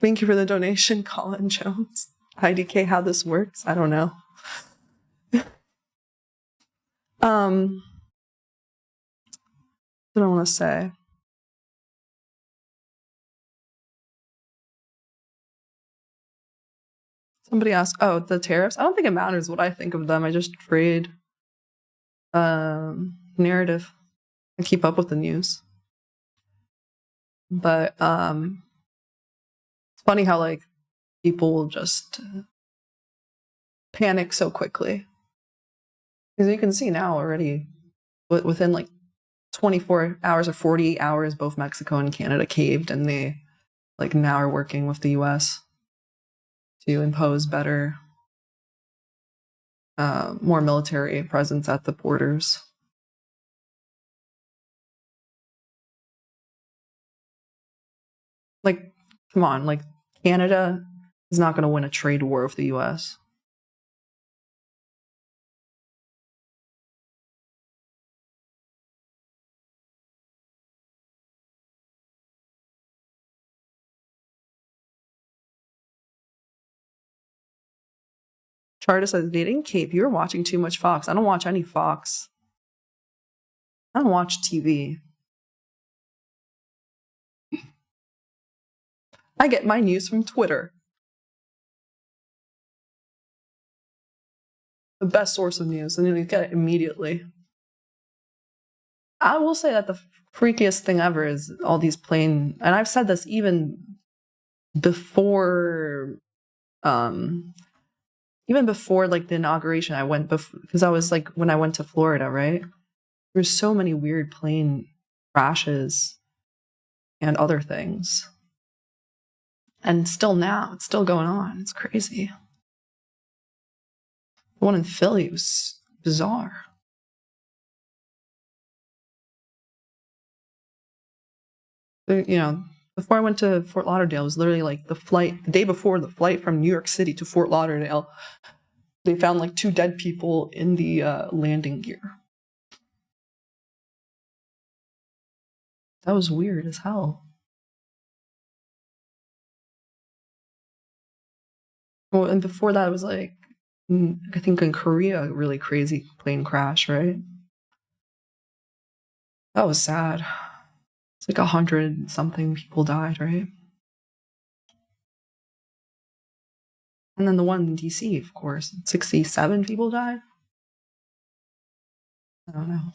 Thank you for the donation, Colin Jones. IDK, how this works? I don't know. What do I want to say? Somebody asked, oh, the tariffs? I don't think it matters what I think of them. I just trade narrative and keep up with the news. But it's funny how like people will just panic so quickly. Because you can see now already within like 24 hours or 48 hours, both Mexico and Canada caved, and they like now are working with the US to impose better, more military presence at the borders. Like, come on, like Canada is not going to win a trade war with the US. Charter says they didn't cape. You were watching too much Fox. I don't watch any Fox. I don't watch TV. I get my news from Twitter. The best source of news, and you get it immediately. I will say that the freakiest thing ever is all these plane, and I've said this even before, like the inauguration. I went because I was like, when I went to Florida, right? There's so many weird plane crashes and other things. And still now, it's still going on. It's crazy. The one in Philly was bizarre. Before I went to Fort Lauderdale, it was literally like the day before the flight from New York City to Fort Lauderdale, they found like 2 dead people in the landing gear. That was weird as hell. Well, and before that, it was like, I think in Korea, a really crazy plane crash, right? That was sad. It's like 100 something people died, right? And then the one in DC, of course, 67 people died. I don't know.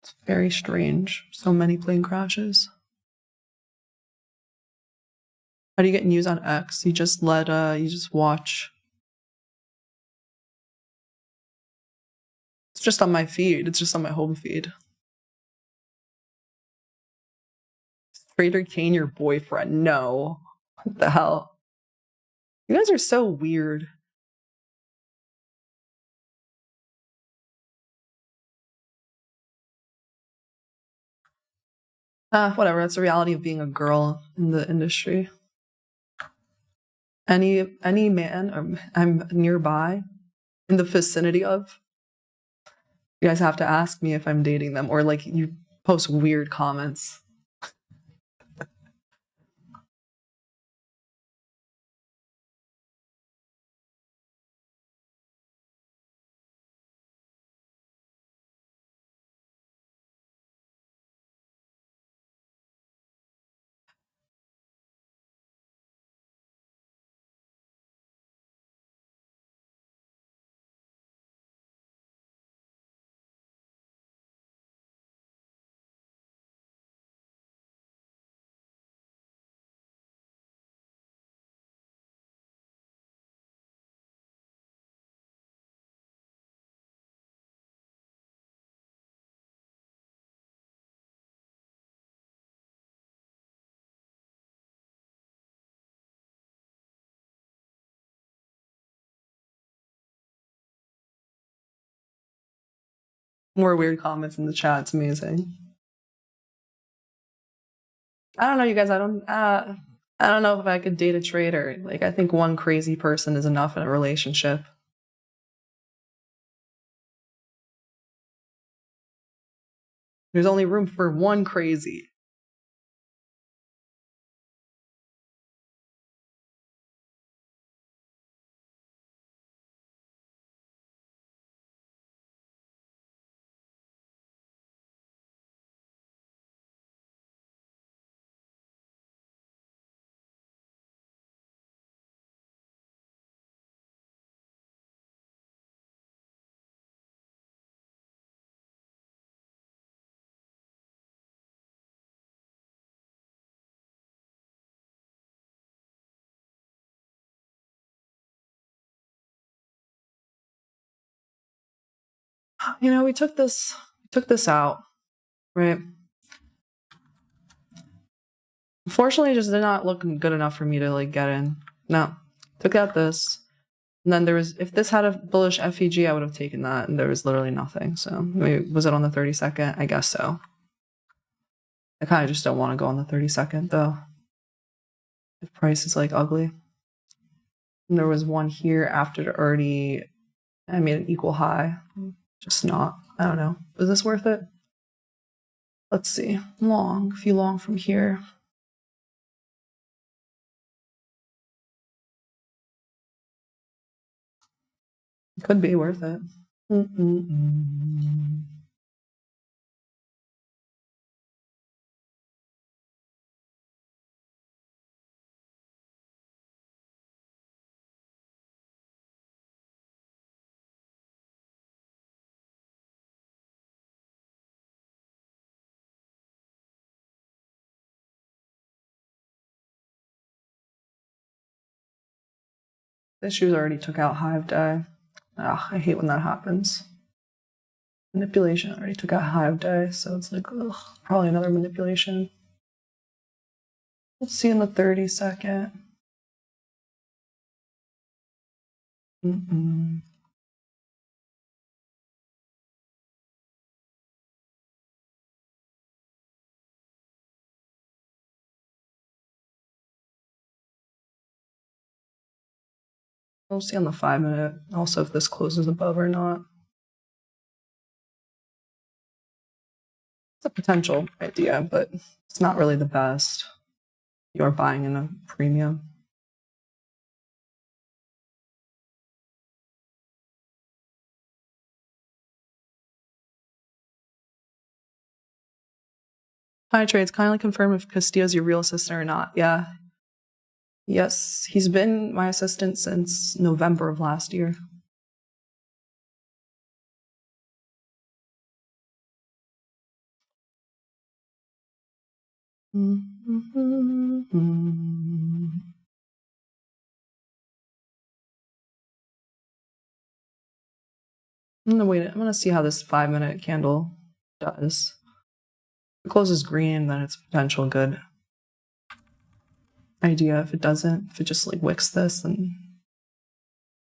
It's very strange. So many plane crashes. How do you get news on X? You just watch. It's just on my feed. It's just on my home feed. Trader Kane, your boyfriend? No. What the hell? You guys are so weird. Whatever. That's the reality of being a girl in the industry. Any man I'm nearby, in the vicinity of, you guys have to ask me if I'm dating them, or like you post weird comments. More weird comments in the chat. It's amazing. I don't know, you guys. I don't know if I could date a trader. Like, I think one crazy person is enough in a relationship. There's only room for one crazy. We took this out, right? Unfortunately, it just did not look good enough for me to like get in. No, took out this. And then if this had a bullish FEG, I would have taken that, and there was literally nothing. So maybe, was it on the 32nd? I guess so. I kind of just don't want to go on the 32nd though. If price is like ugly. And there was one here after I made an equal high. Just not. I don't know. Was this worth it? Let's see. A few long from here. Could be worth it. Issues already took out high of day. Ugh, I hate when that happens. Manipulation already took out high of day, so it's like, ugh, probably another manipulation. Let's see in the 30-second. We'll see on the 5-minute also if this closes above or not. It's a potential idea, but it's not really the best. You're buying in a premium. Hi, Trades. Kindly confirm if Castillo's your real assistant or not. Yeah. Yes, he's been my assistant since November of last year. I'm gonna wait. I'm gonna see how this 5-minute candle does. If it closes green, then it's a potential good idea. If it doesn't, if it just like wicks this, then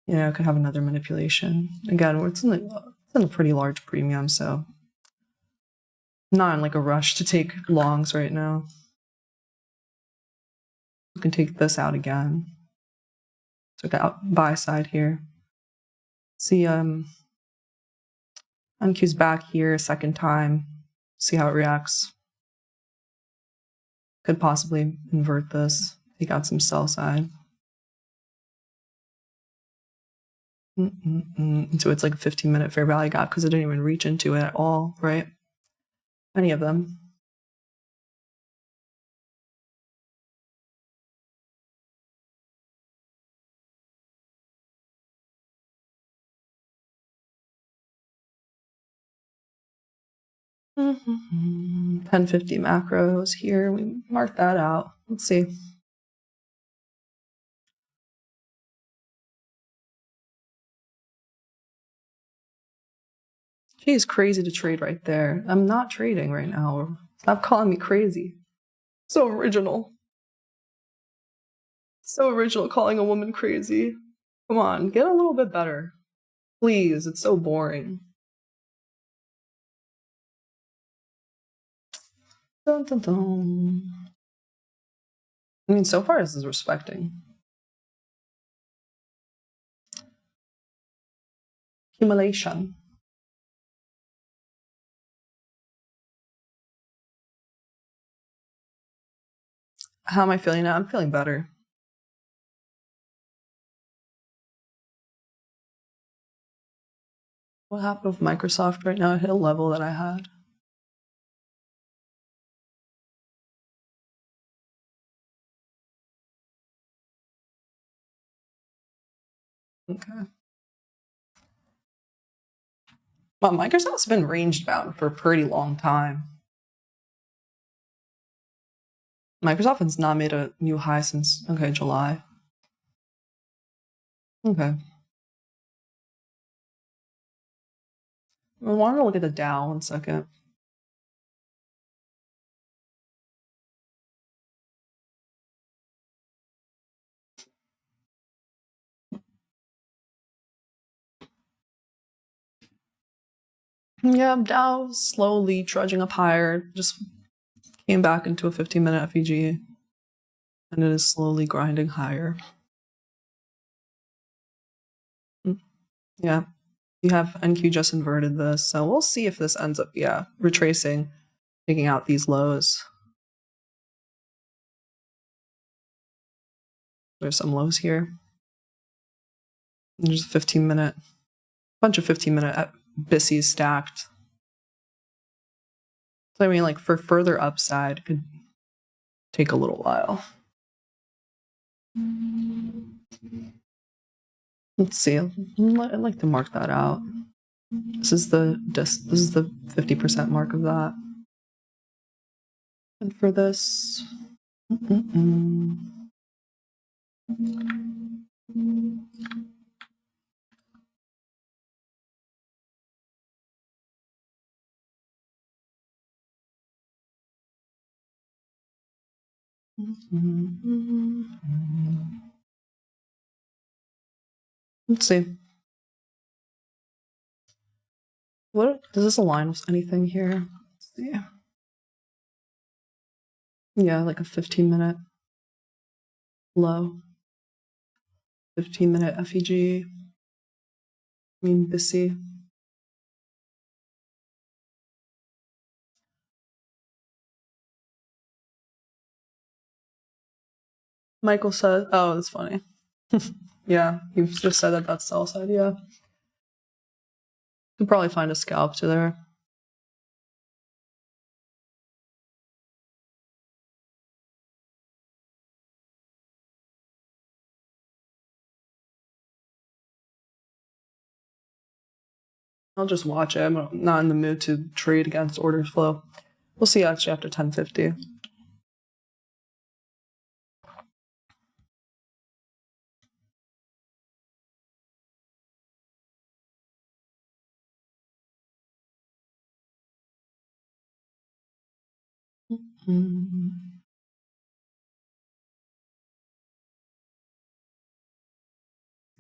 it could have another manipulation. Again, it's in a pretty large premium, so I'm not in like a rush to take longs right now. You can take this out again. Took out buy side here. See, NQ's back here a second time. See how it reacts. Could possibly invert this. Take out some sell side. So it's like a 15-minute fair value gap because I didn't even reach into it at all, right? Any of them. Mm-hmm. 1050 macros here. We marked that out. Let's see. She's crazy to trade right there. I'm not trading right now. Stop calling me crazy. So original. So original calling a woman crazy. Come on, get a little bit better. Please, it's so boring. Dun, dun, dun. I mean, so far this is respecting. Accumulation. How am I feeling now? I'm feeling better. What happened with Microsoft right now? I hit a level that I had. Okay. Well, Microsoft's been range bound for a pretty long time. Microsoft has not made a new high since, July. Okay. I want to look at the Dow 1 second. Yeah, Dow slowly trudging up higher, just came back into a 15-minute FEG, and it is slowly grinding higher. Yeah, you have NQ just inverted this, so we'll see if this ends up, retracing, taking out these lows. There's some lows here. There's a 15-minute, bunch of 15-minute BISIs stacked. So I mean, like for further upside, it could take a little while. Let's see. I'd like to mark that out. This is the 50% mark of that. And for this, Let's see. What does this align with anything here? Let's see. Yeah, like a 15-minute low, 15-minute FEG. I mean, busy. Michael said, "Oh, that's funny." Yeah, you've just said that that's sell side. Yeah, could probably find a scalp to there. I'll just watch it. I'm not in the mood to trade against orders flow. We'll see actually after 10:50.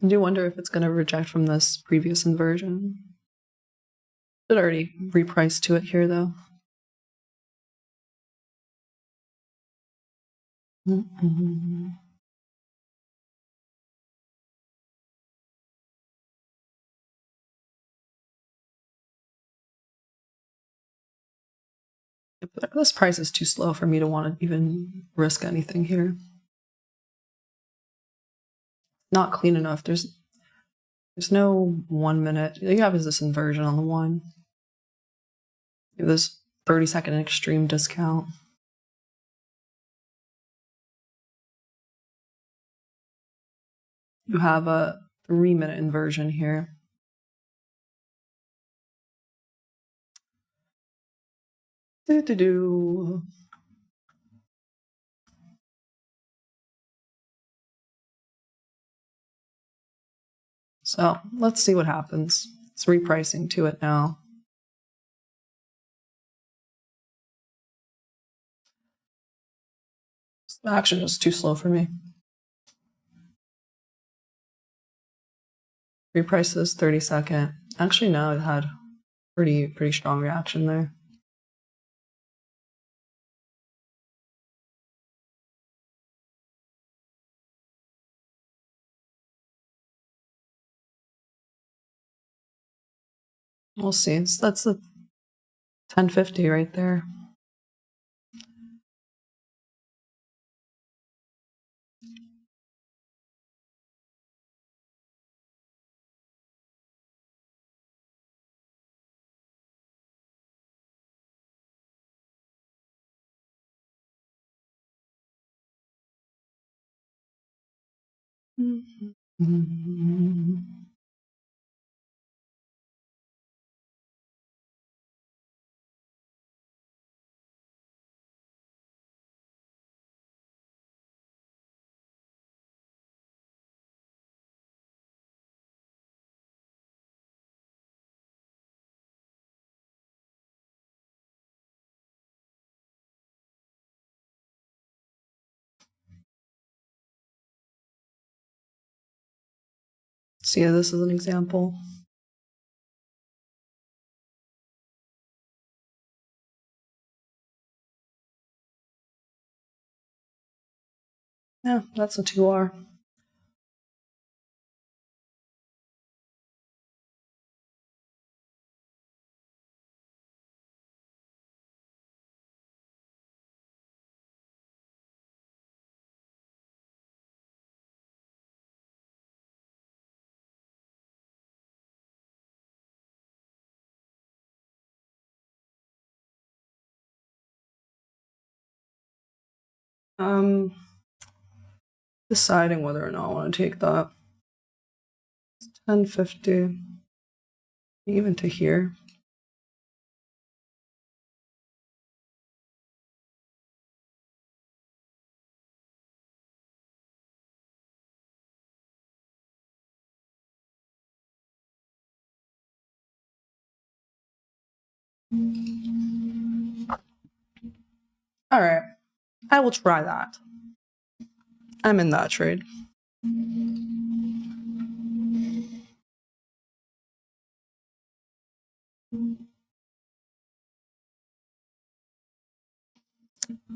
I do wonder if it's going to reject from this previous inversion. It already repriced to it here though. This price is too slow for me to want to even risk anything here. Not clean enough. There's no 1 minute. You have this inversion on the one. You have this 30-second extreme discount. You have a 3-minute inversion here. So let's see what happens. It's repricing to it now. The action is too slow for me. Reprice this 30-second. Actually, now it had pretty strong reaction there. We'll see. So that's the 10:50 right there. See, this is an example. Yeah, that's a 2R. Deciding whether or not I want to take that. It's 10:50. Even to here. All right, I will try that. I'm in that trade.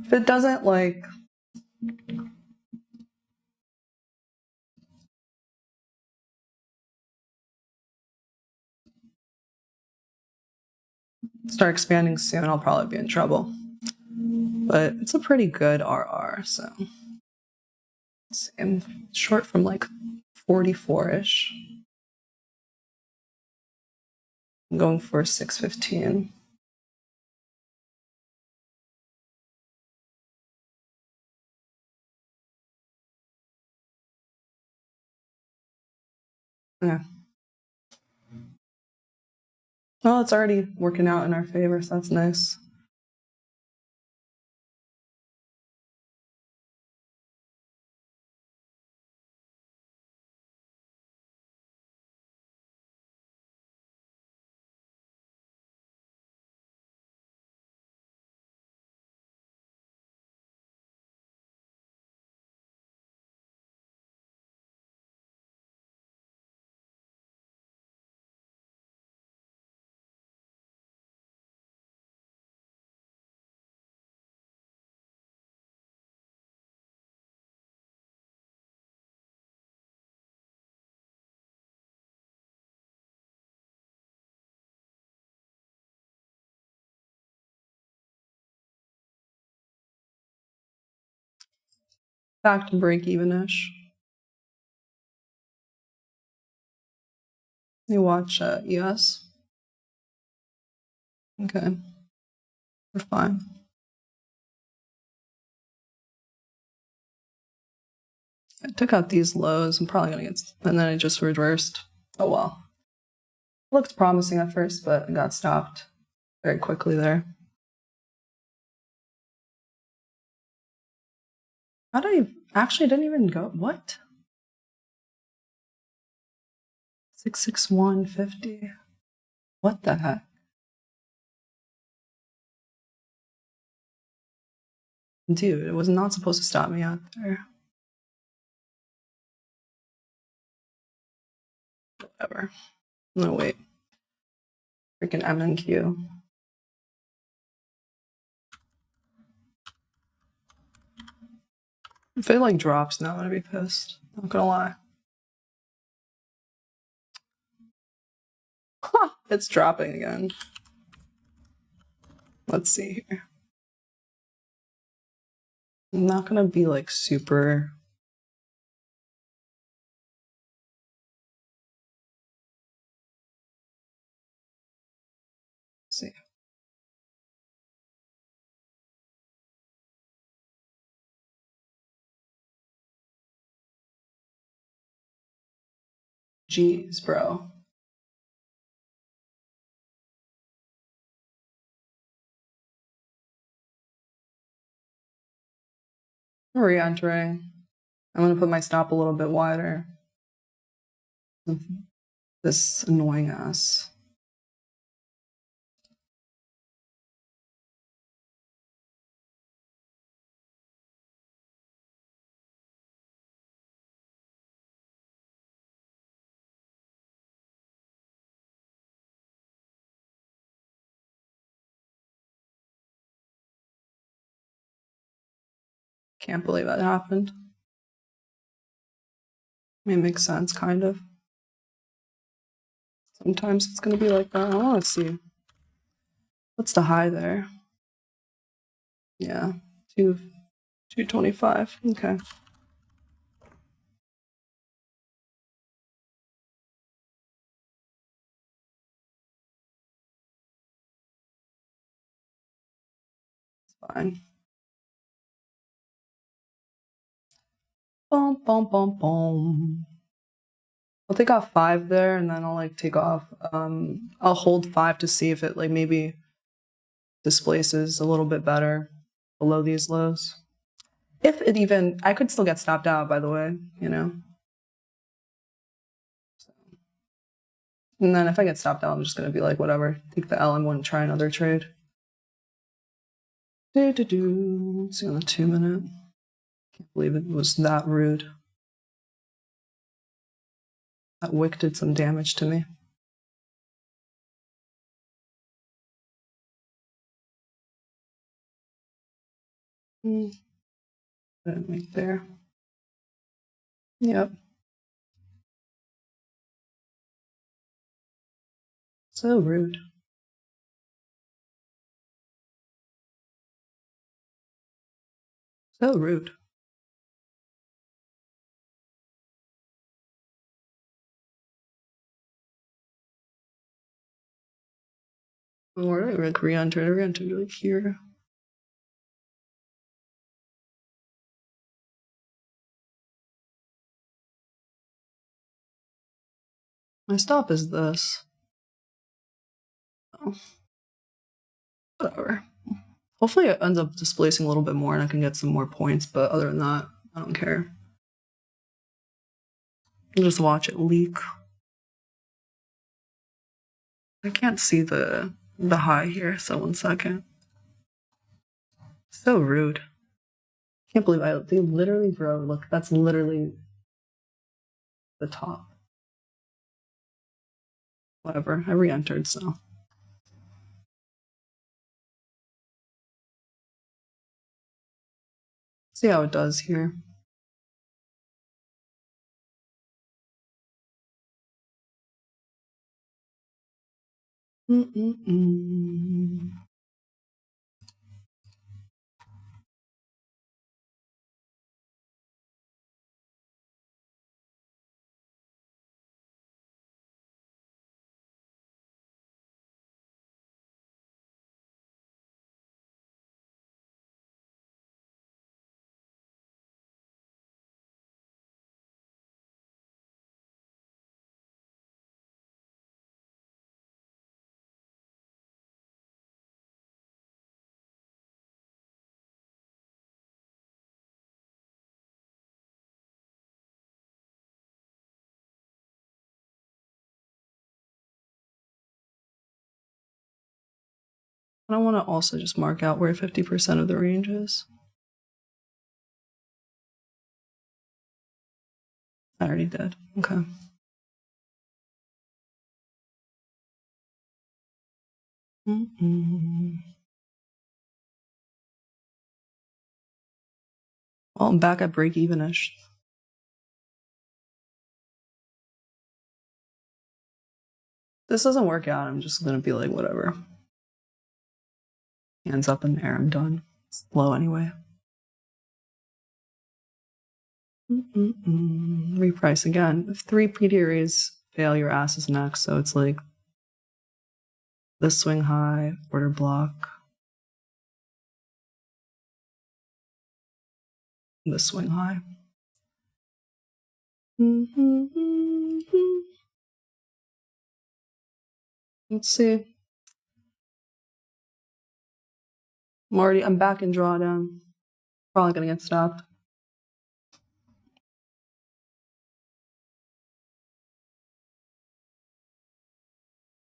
If it doesn't like start expanding soon, I'll probably be in trouble. But it's a pretty good RR, so I'm short from like 44-ish. I'm going for 615. Yeah. Well, it's already working out in our favor, so that's nice. Back to break even-ish. You watch ES. Okay. We're fine. I took out these lows. I'm probably gonna get, and then I just reversed. Oh well. Looked promising at first, but got stopped very quickly there. How did I actually didn't even go? What? 661.50. What the heck? Dude, it was not supposed to stop me out there. Whatever. No, wait. Freaking MNQ. If it like drops now, I'm gonna be pissed. Not gonna lie. Huh, it's dropping again. Let's see here. I'm not gonna be like super. Let's see. Jeez, bro. I'm re-entering. I'm gonna put my stop a little bit wider. This annoying ass. Can't believe that happened. I mean, it makes sense, kind of. Sometimes it's gonna be like that. I want to see. What's the high there? Yeah, 225. Okay. It's fine. Boom, boom, boom, boom. I'll take off 5 there, and then I'll like take off. I'll hold 5 to see if it like maybe displaces a little bit better below these lows. If it even, I could still get stopped out, by the way, you know. And then if I get stopped out, I'm just going to be like, whatever, take the L and wouldn't try another trade. Let's see on the 2 minute. Can't believe it was that rude. That wick did some damage to me. Didn't make there. Yep. So rude. So rude. Where did I re-enter? I re-entered like here. My stop is this. Oh. Whatever. Hopefully it ends up displacing a little bit more and I can get some more points, but other than that, I don't care. I'll just watch it leak. I can't see the high here, so 1 second. So rude. Can't believe they literally, bro, look, that's literally the top. Whatever, I re-entered, so. See how it does here. I want to also just mark out where 50% of the range is. I already did. Okay. Well, I'm back at break even-ish. This doesn't work out, I'm just gonna be like, whatever. Hands up in the air, I'm done. It's low anyway. Reprice again. If 3 PDRs fail, your ass is next, so it's like this swing high, order block. This swing high. Let's see. I'm back in drawdown. Probably gonna get stopped.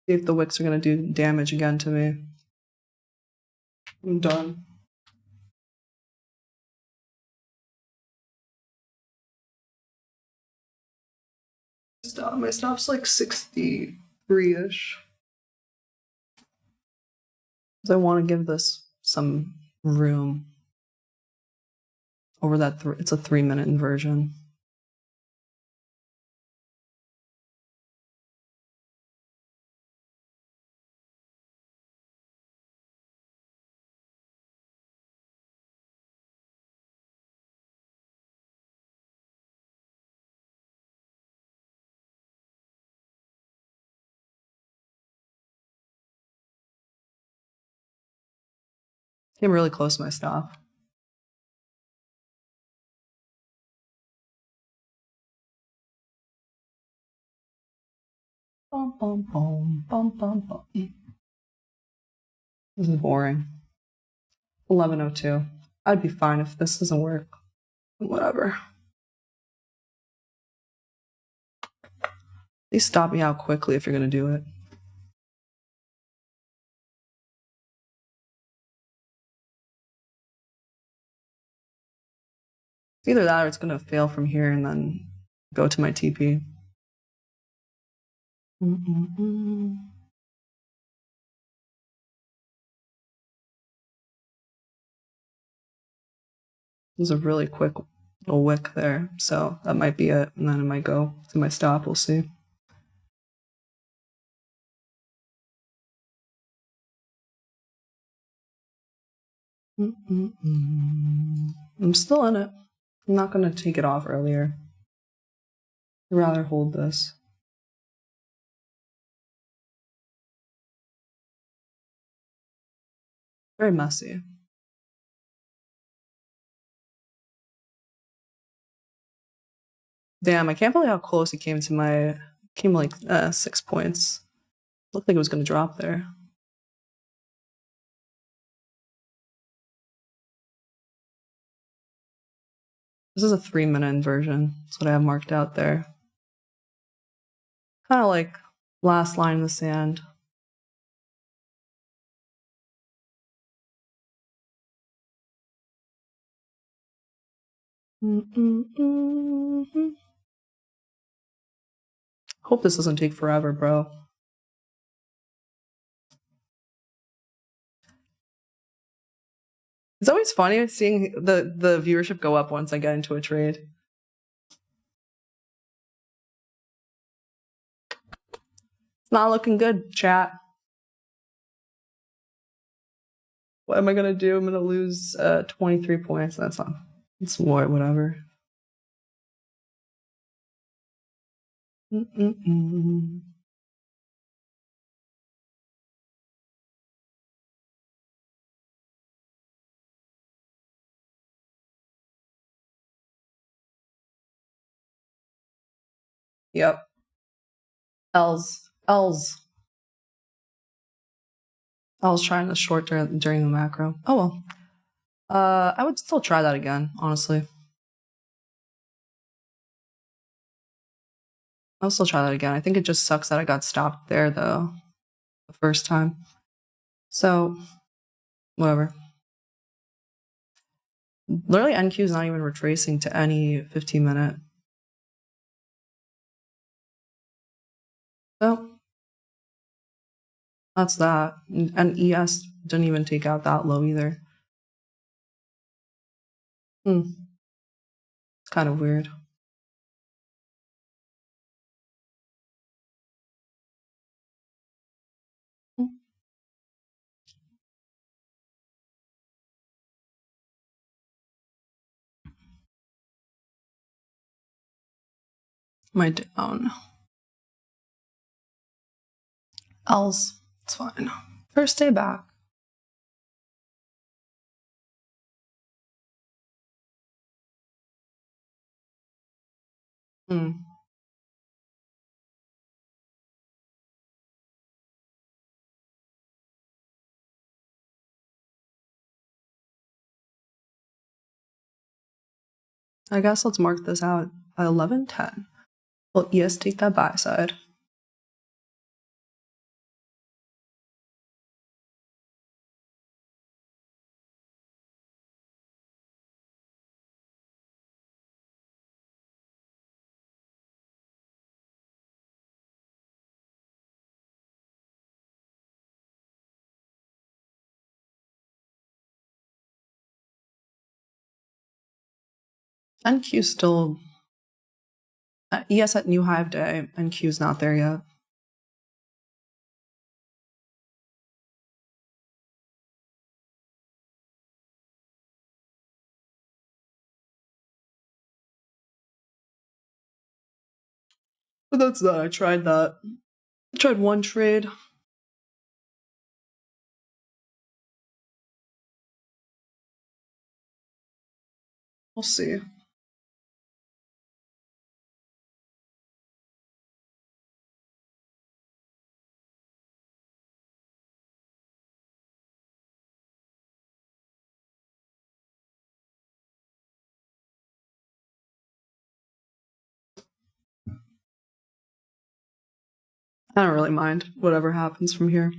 See if the wicks are gonna do damage again to me. I'm done. Stop. My stop's like 63-ish. I want to give this some room over that. It's a 3-minute inversion. Came really close to my stop. Bum, bum, bum, bum, bum, bum. This is boring. 11:02. I'd be fine if this doesn't work. Whatever. Please stop me out quickly if you're going to do it. Either that or it's going to fail from here and then go to my TP. There's a really quick little wick there, so that might be it, and then it might go to my stop. We'll see. I'm still in it. I'm not going to take it off earlier. I'd rather hold this. Very messy. Damn, I can't believe how close it came to my... Came like 6 points. Looked like it was going to drop there. This is a 3-minute inversion. That's what I have marked out there. Kind of like last line in the sand. Hope this doesn't take forever, bro. It's always funny seeing the viewership go up once I get into a trade. It's not looking good, chat. What am I gonna do? I'm gonna lose 23 points. That's not. It's more, whatever. Yep. L's. L's. I was trying to short during the macro. Oh well. I would still try that again, honestly. I'll still try that again. I think it just sucks that I got stopped there, though, the first time. So, whatever. Literally, NQ is not even retracing to any 15-minute. So, that's that. And ES didn't even take out that low either. It's kind of weird. Am I down? L's. It's fine. First day back. I guess let's mark this out by 11:10. Will ES take that buy side? NQ still... ES at new high of day. NQ's not there yet. But that's that. I tried that. I tried one trade. We'll see. I don't really mind whatever happens from here.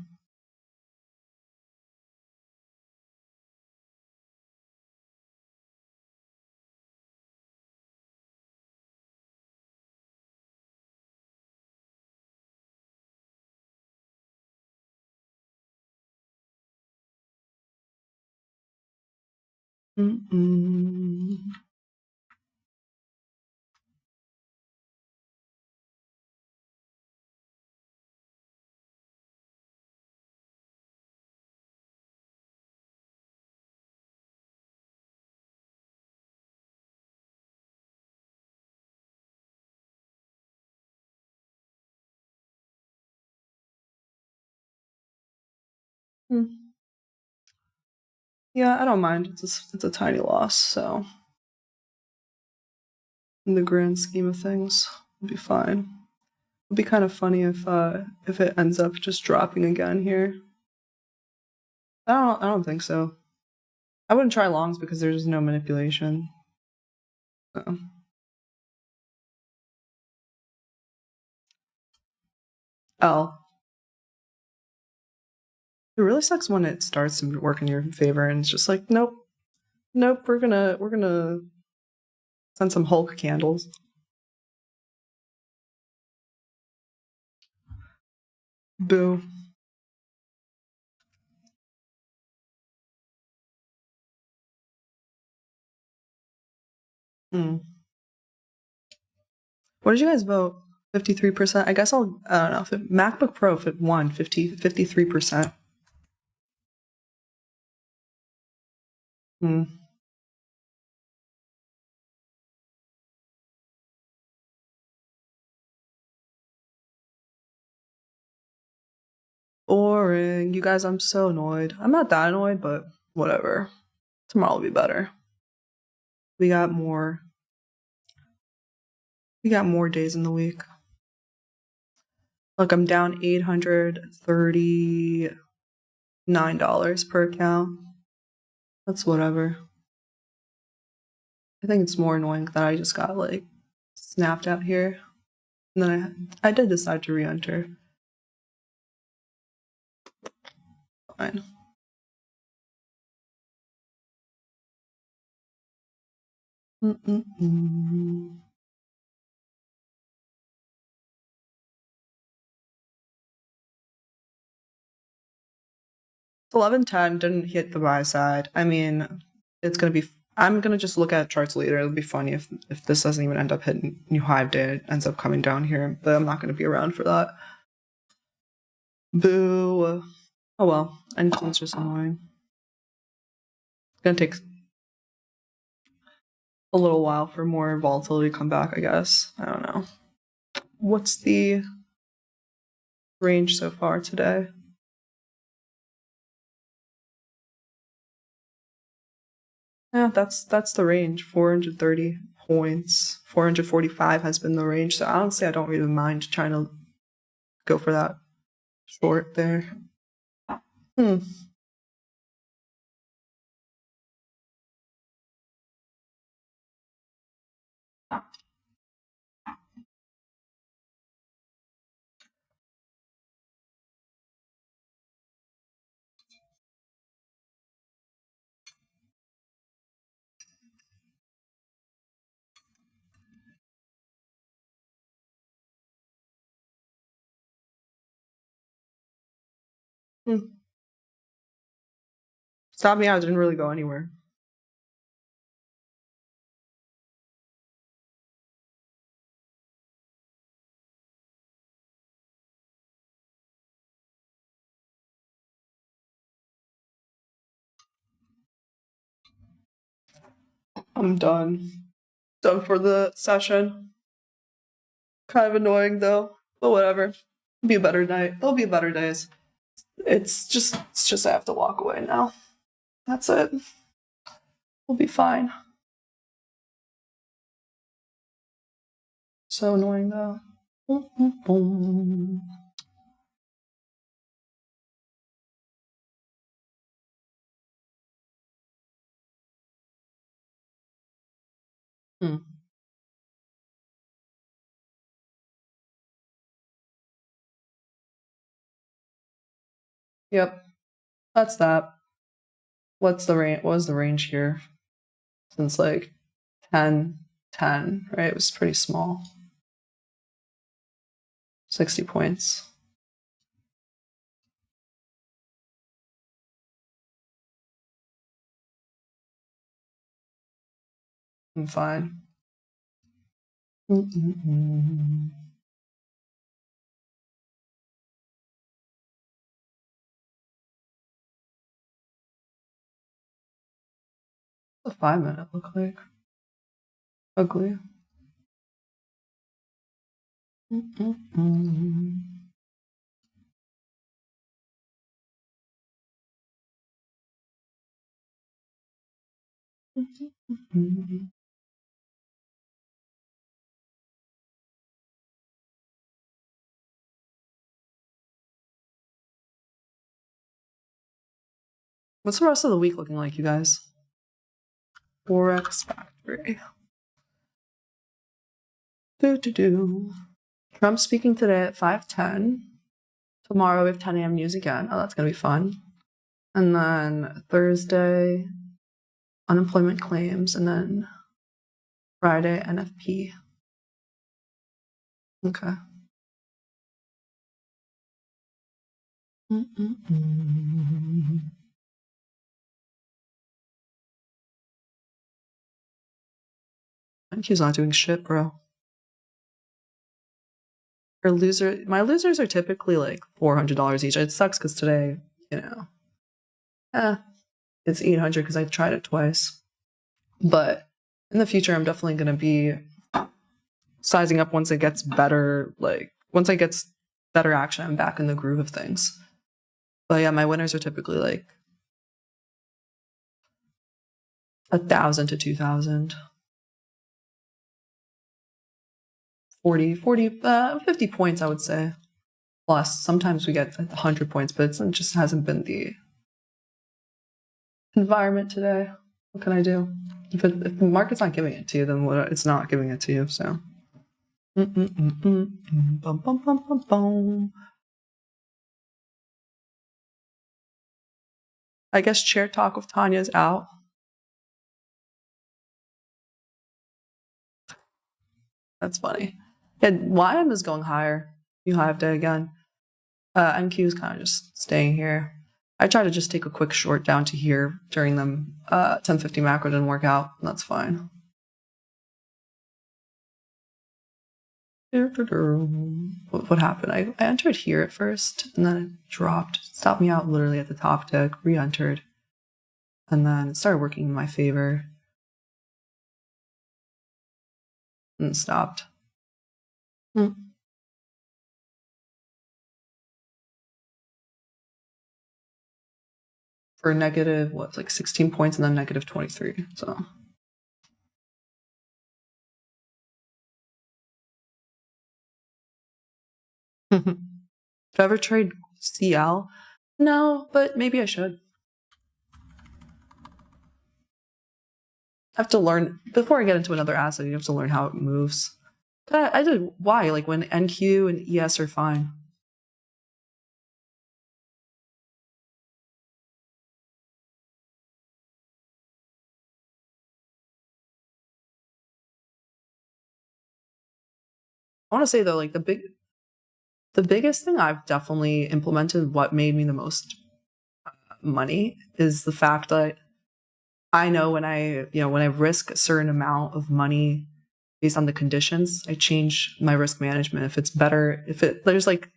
Mm-mm. Mm. Yeah, I don't mind. It's a tiny loss, so in the grand scheme of things, it'll be fine. It'd be kind of funny if it ends up just dropping again here. I don't think so. I wouldn't try longs because there's no manipulation. So. Oh, it really sucks when it starts to work in your favor and it's just like, nope, nope, we're gonna send some Hulk candles. Boo. Hmm. What did you guys vote? 53%? I guess I don't know. If MacBook Pro if it won 53%. Hmm. Boring. You guys, I'm so annoyed. I'm not that annoyed, but whatever. Tomorrow will be better. We got more. We got more days in the week. Look, I'm down $839 per account. That's whatever. I think it's more annoying that I just got like snapped out here. And then I did decide to re-enter. Fine. Mm-mm-mm. 11:10 didn't hit the buy side. I mean, it's gonna be. I'm gonna just look at charts later. It'll be funny if this doesn't even end up hitting new high of day. It ends up coming down here, but I'm not gonna be around for that. Boo. Oh well. And it's just annoying. It's gonna take a little while for more volatility to come back. I guess. I don't know. What's the range so far today? Yeah, that's the range. 430 points. 445 has been the range. So honestly, I don't really mind trying to go for that short there. Hmm. Hmm. Stop me out. It didn't really go anywhere. I'm done. Done for the session. Kind of annoying though, but whatever. It'll be a better night. There'll be better days. It's just I have to walk away now. That's it. We'll be fine. So annoying though. Boom, boom, boom. Hmm. Yep. That's that. What's the range? What was the range here? Since like 10, 10, right? It was pretty small. 60 points. I'm fine. What's a 5-minute look like? Ugly. What's the rest of the week looking like, you guys? Forex Factory. Trump speaking today at 5:10. Tomorrow we have 10 a.m. news again. Oh, that's going to be fun. And then Thursday, unemployment claims. And then Friday, NFP. Okay. NQ's not doing shit, bro. My losers are typically like $400 each. It sucks because today, it's 800 because I've tried it twice. But in the future, I'm definitely going to be sizing up once it gets better. Like, once I get better action, I'm back in the groove of things. But yeah, my winners are typically like 1,000 to 2,000. 50 points, I would say. Plus, sometimes we get 100 points, but it just hasn't been the environment today. What can I do? If the market's not giving it to you, then it's not giving it to you, so. I guess chair talk with Tanya's out. That's funny. Yeah, YM is going higher. New hive day again. NQ is kind of just staying here. I tried to just take a quick short down to here during them. 1050 macro didn't work out. That's fine. What happened? I entered here at first, and then it dropped. Stopped me out literally at the top tick, re-entered. And then it started working in my favor. And stopped. For negative, like 16 points and then negative 23. So. Do I ever trade CL? No, but maybe I should. I have to learn, before I get into another asset, you have to learn how it moves. I did, why? Like when NQ and ES are fine. I want to say though, like the biggest thing I've definitely implemented, what made me the most money, is the fact that I know when I risk a certain amount of money based on the conditions, I change my risk management. If it's better, there's like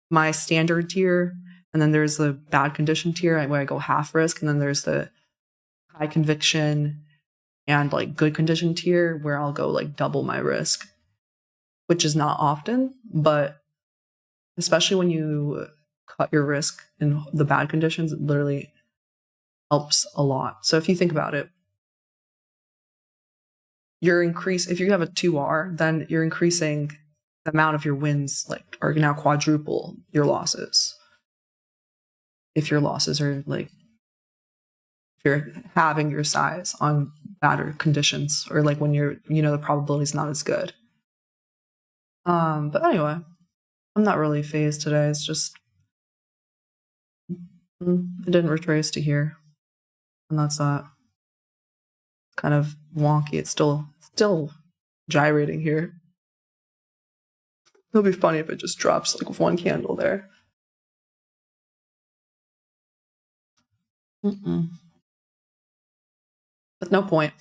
my standard tier, and then there's the bad condition tier where I go half risk, and then there's the high conviction and like good condition tier where I'll go like double my risk, which is not often, but especially when you cut your risk in the bad conditions, it literally helps a lot. So if you think about it, if you have a 2R, then you're increasing the amount of your wins, like, are now quadruple your losses. If your losses are like, if you're having your size on badder conditions, or like when the probability is not as good. But anyway, I'm not really phased today. It's just It didn't retrace to here. And that's that. Kind of wonky. It's still gyrating here. It'll be funny if it just drops like with one candle there. But no point.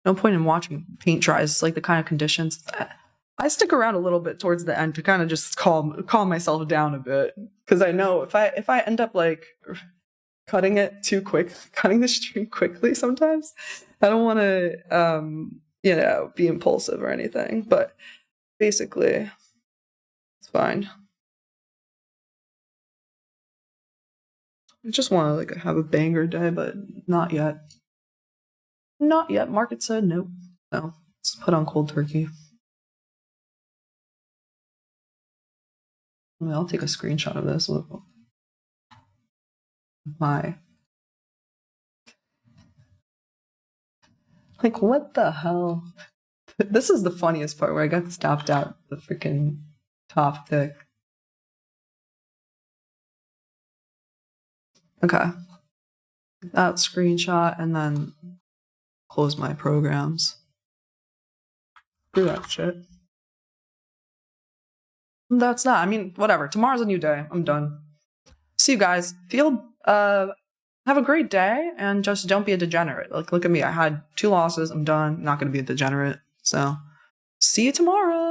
No point in watching paint dries. It's like the kind of conditions that I stick around a little bit towards the end to kind of just calm myself down a bit, because I know if I end up like cutting the string quickly sometimes, I don't want to be impulsive or anything, but basically it's fine. I just want to like have a banger day, but not yet. Not yet. Market said nope. So let's put on cold turkey. I'll take a screenshot of this. Like, what the hell? This is the funniest part where I got stopped out the freaking top tick. Okay. That screenshot and then close my programs. Do that shit. That's that. I mean, whatever. Tomorrow's a new day. I'm done. See you guys. Have a great day and just don't be a degenerate. Like, look at me. I had 2 losses. I'm done. I'm not going to be a degenerate. So, see you tomorrow.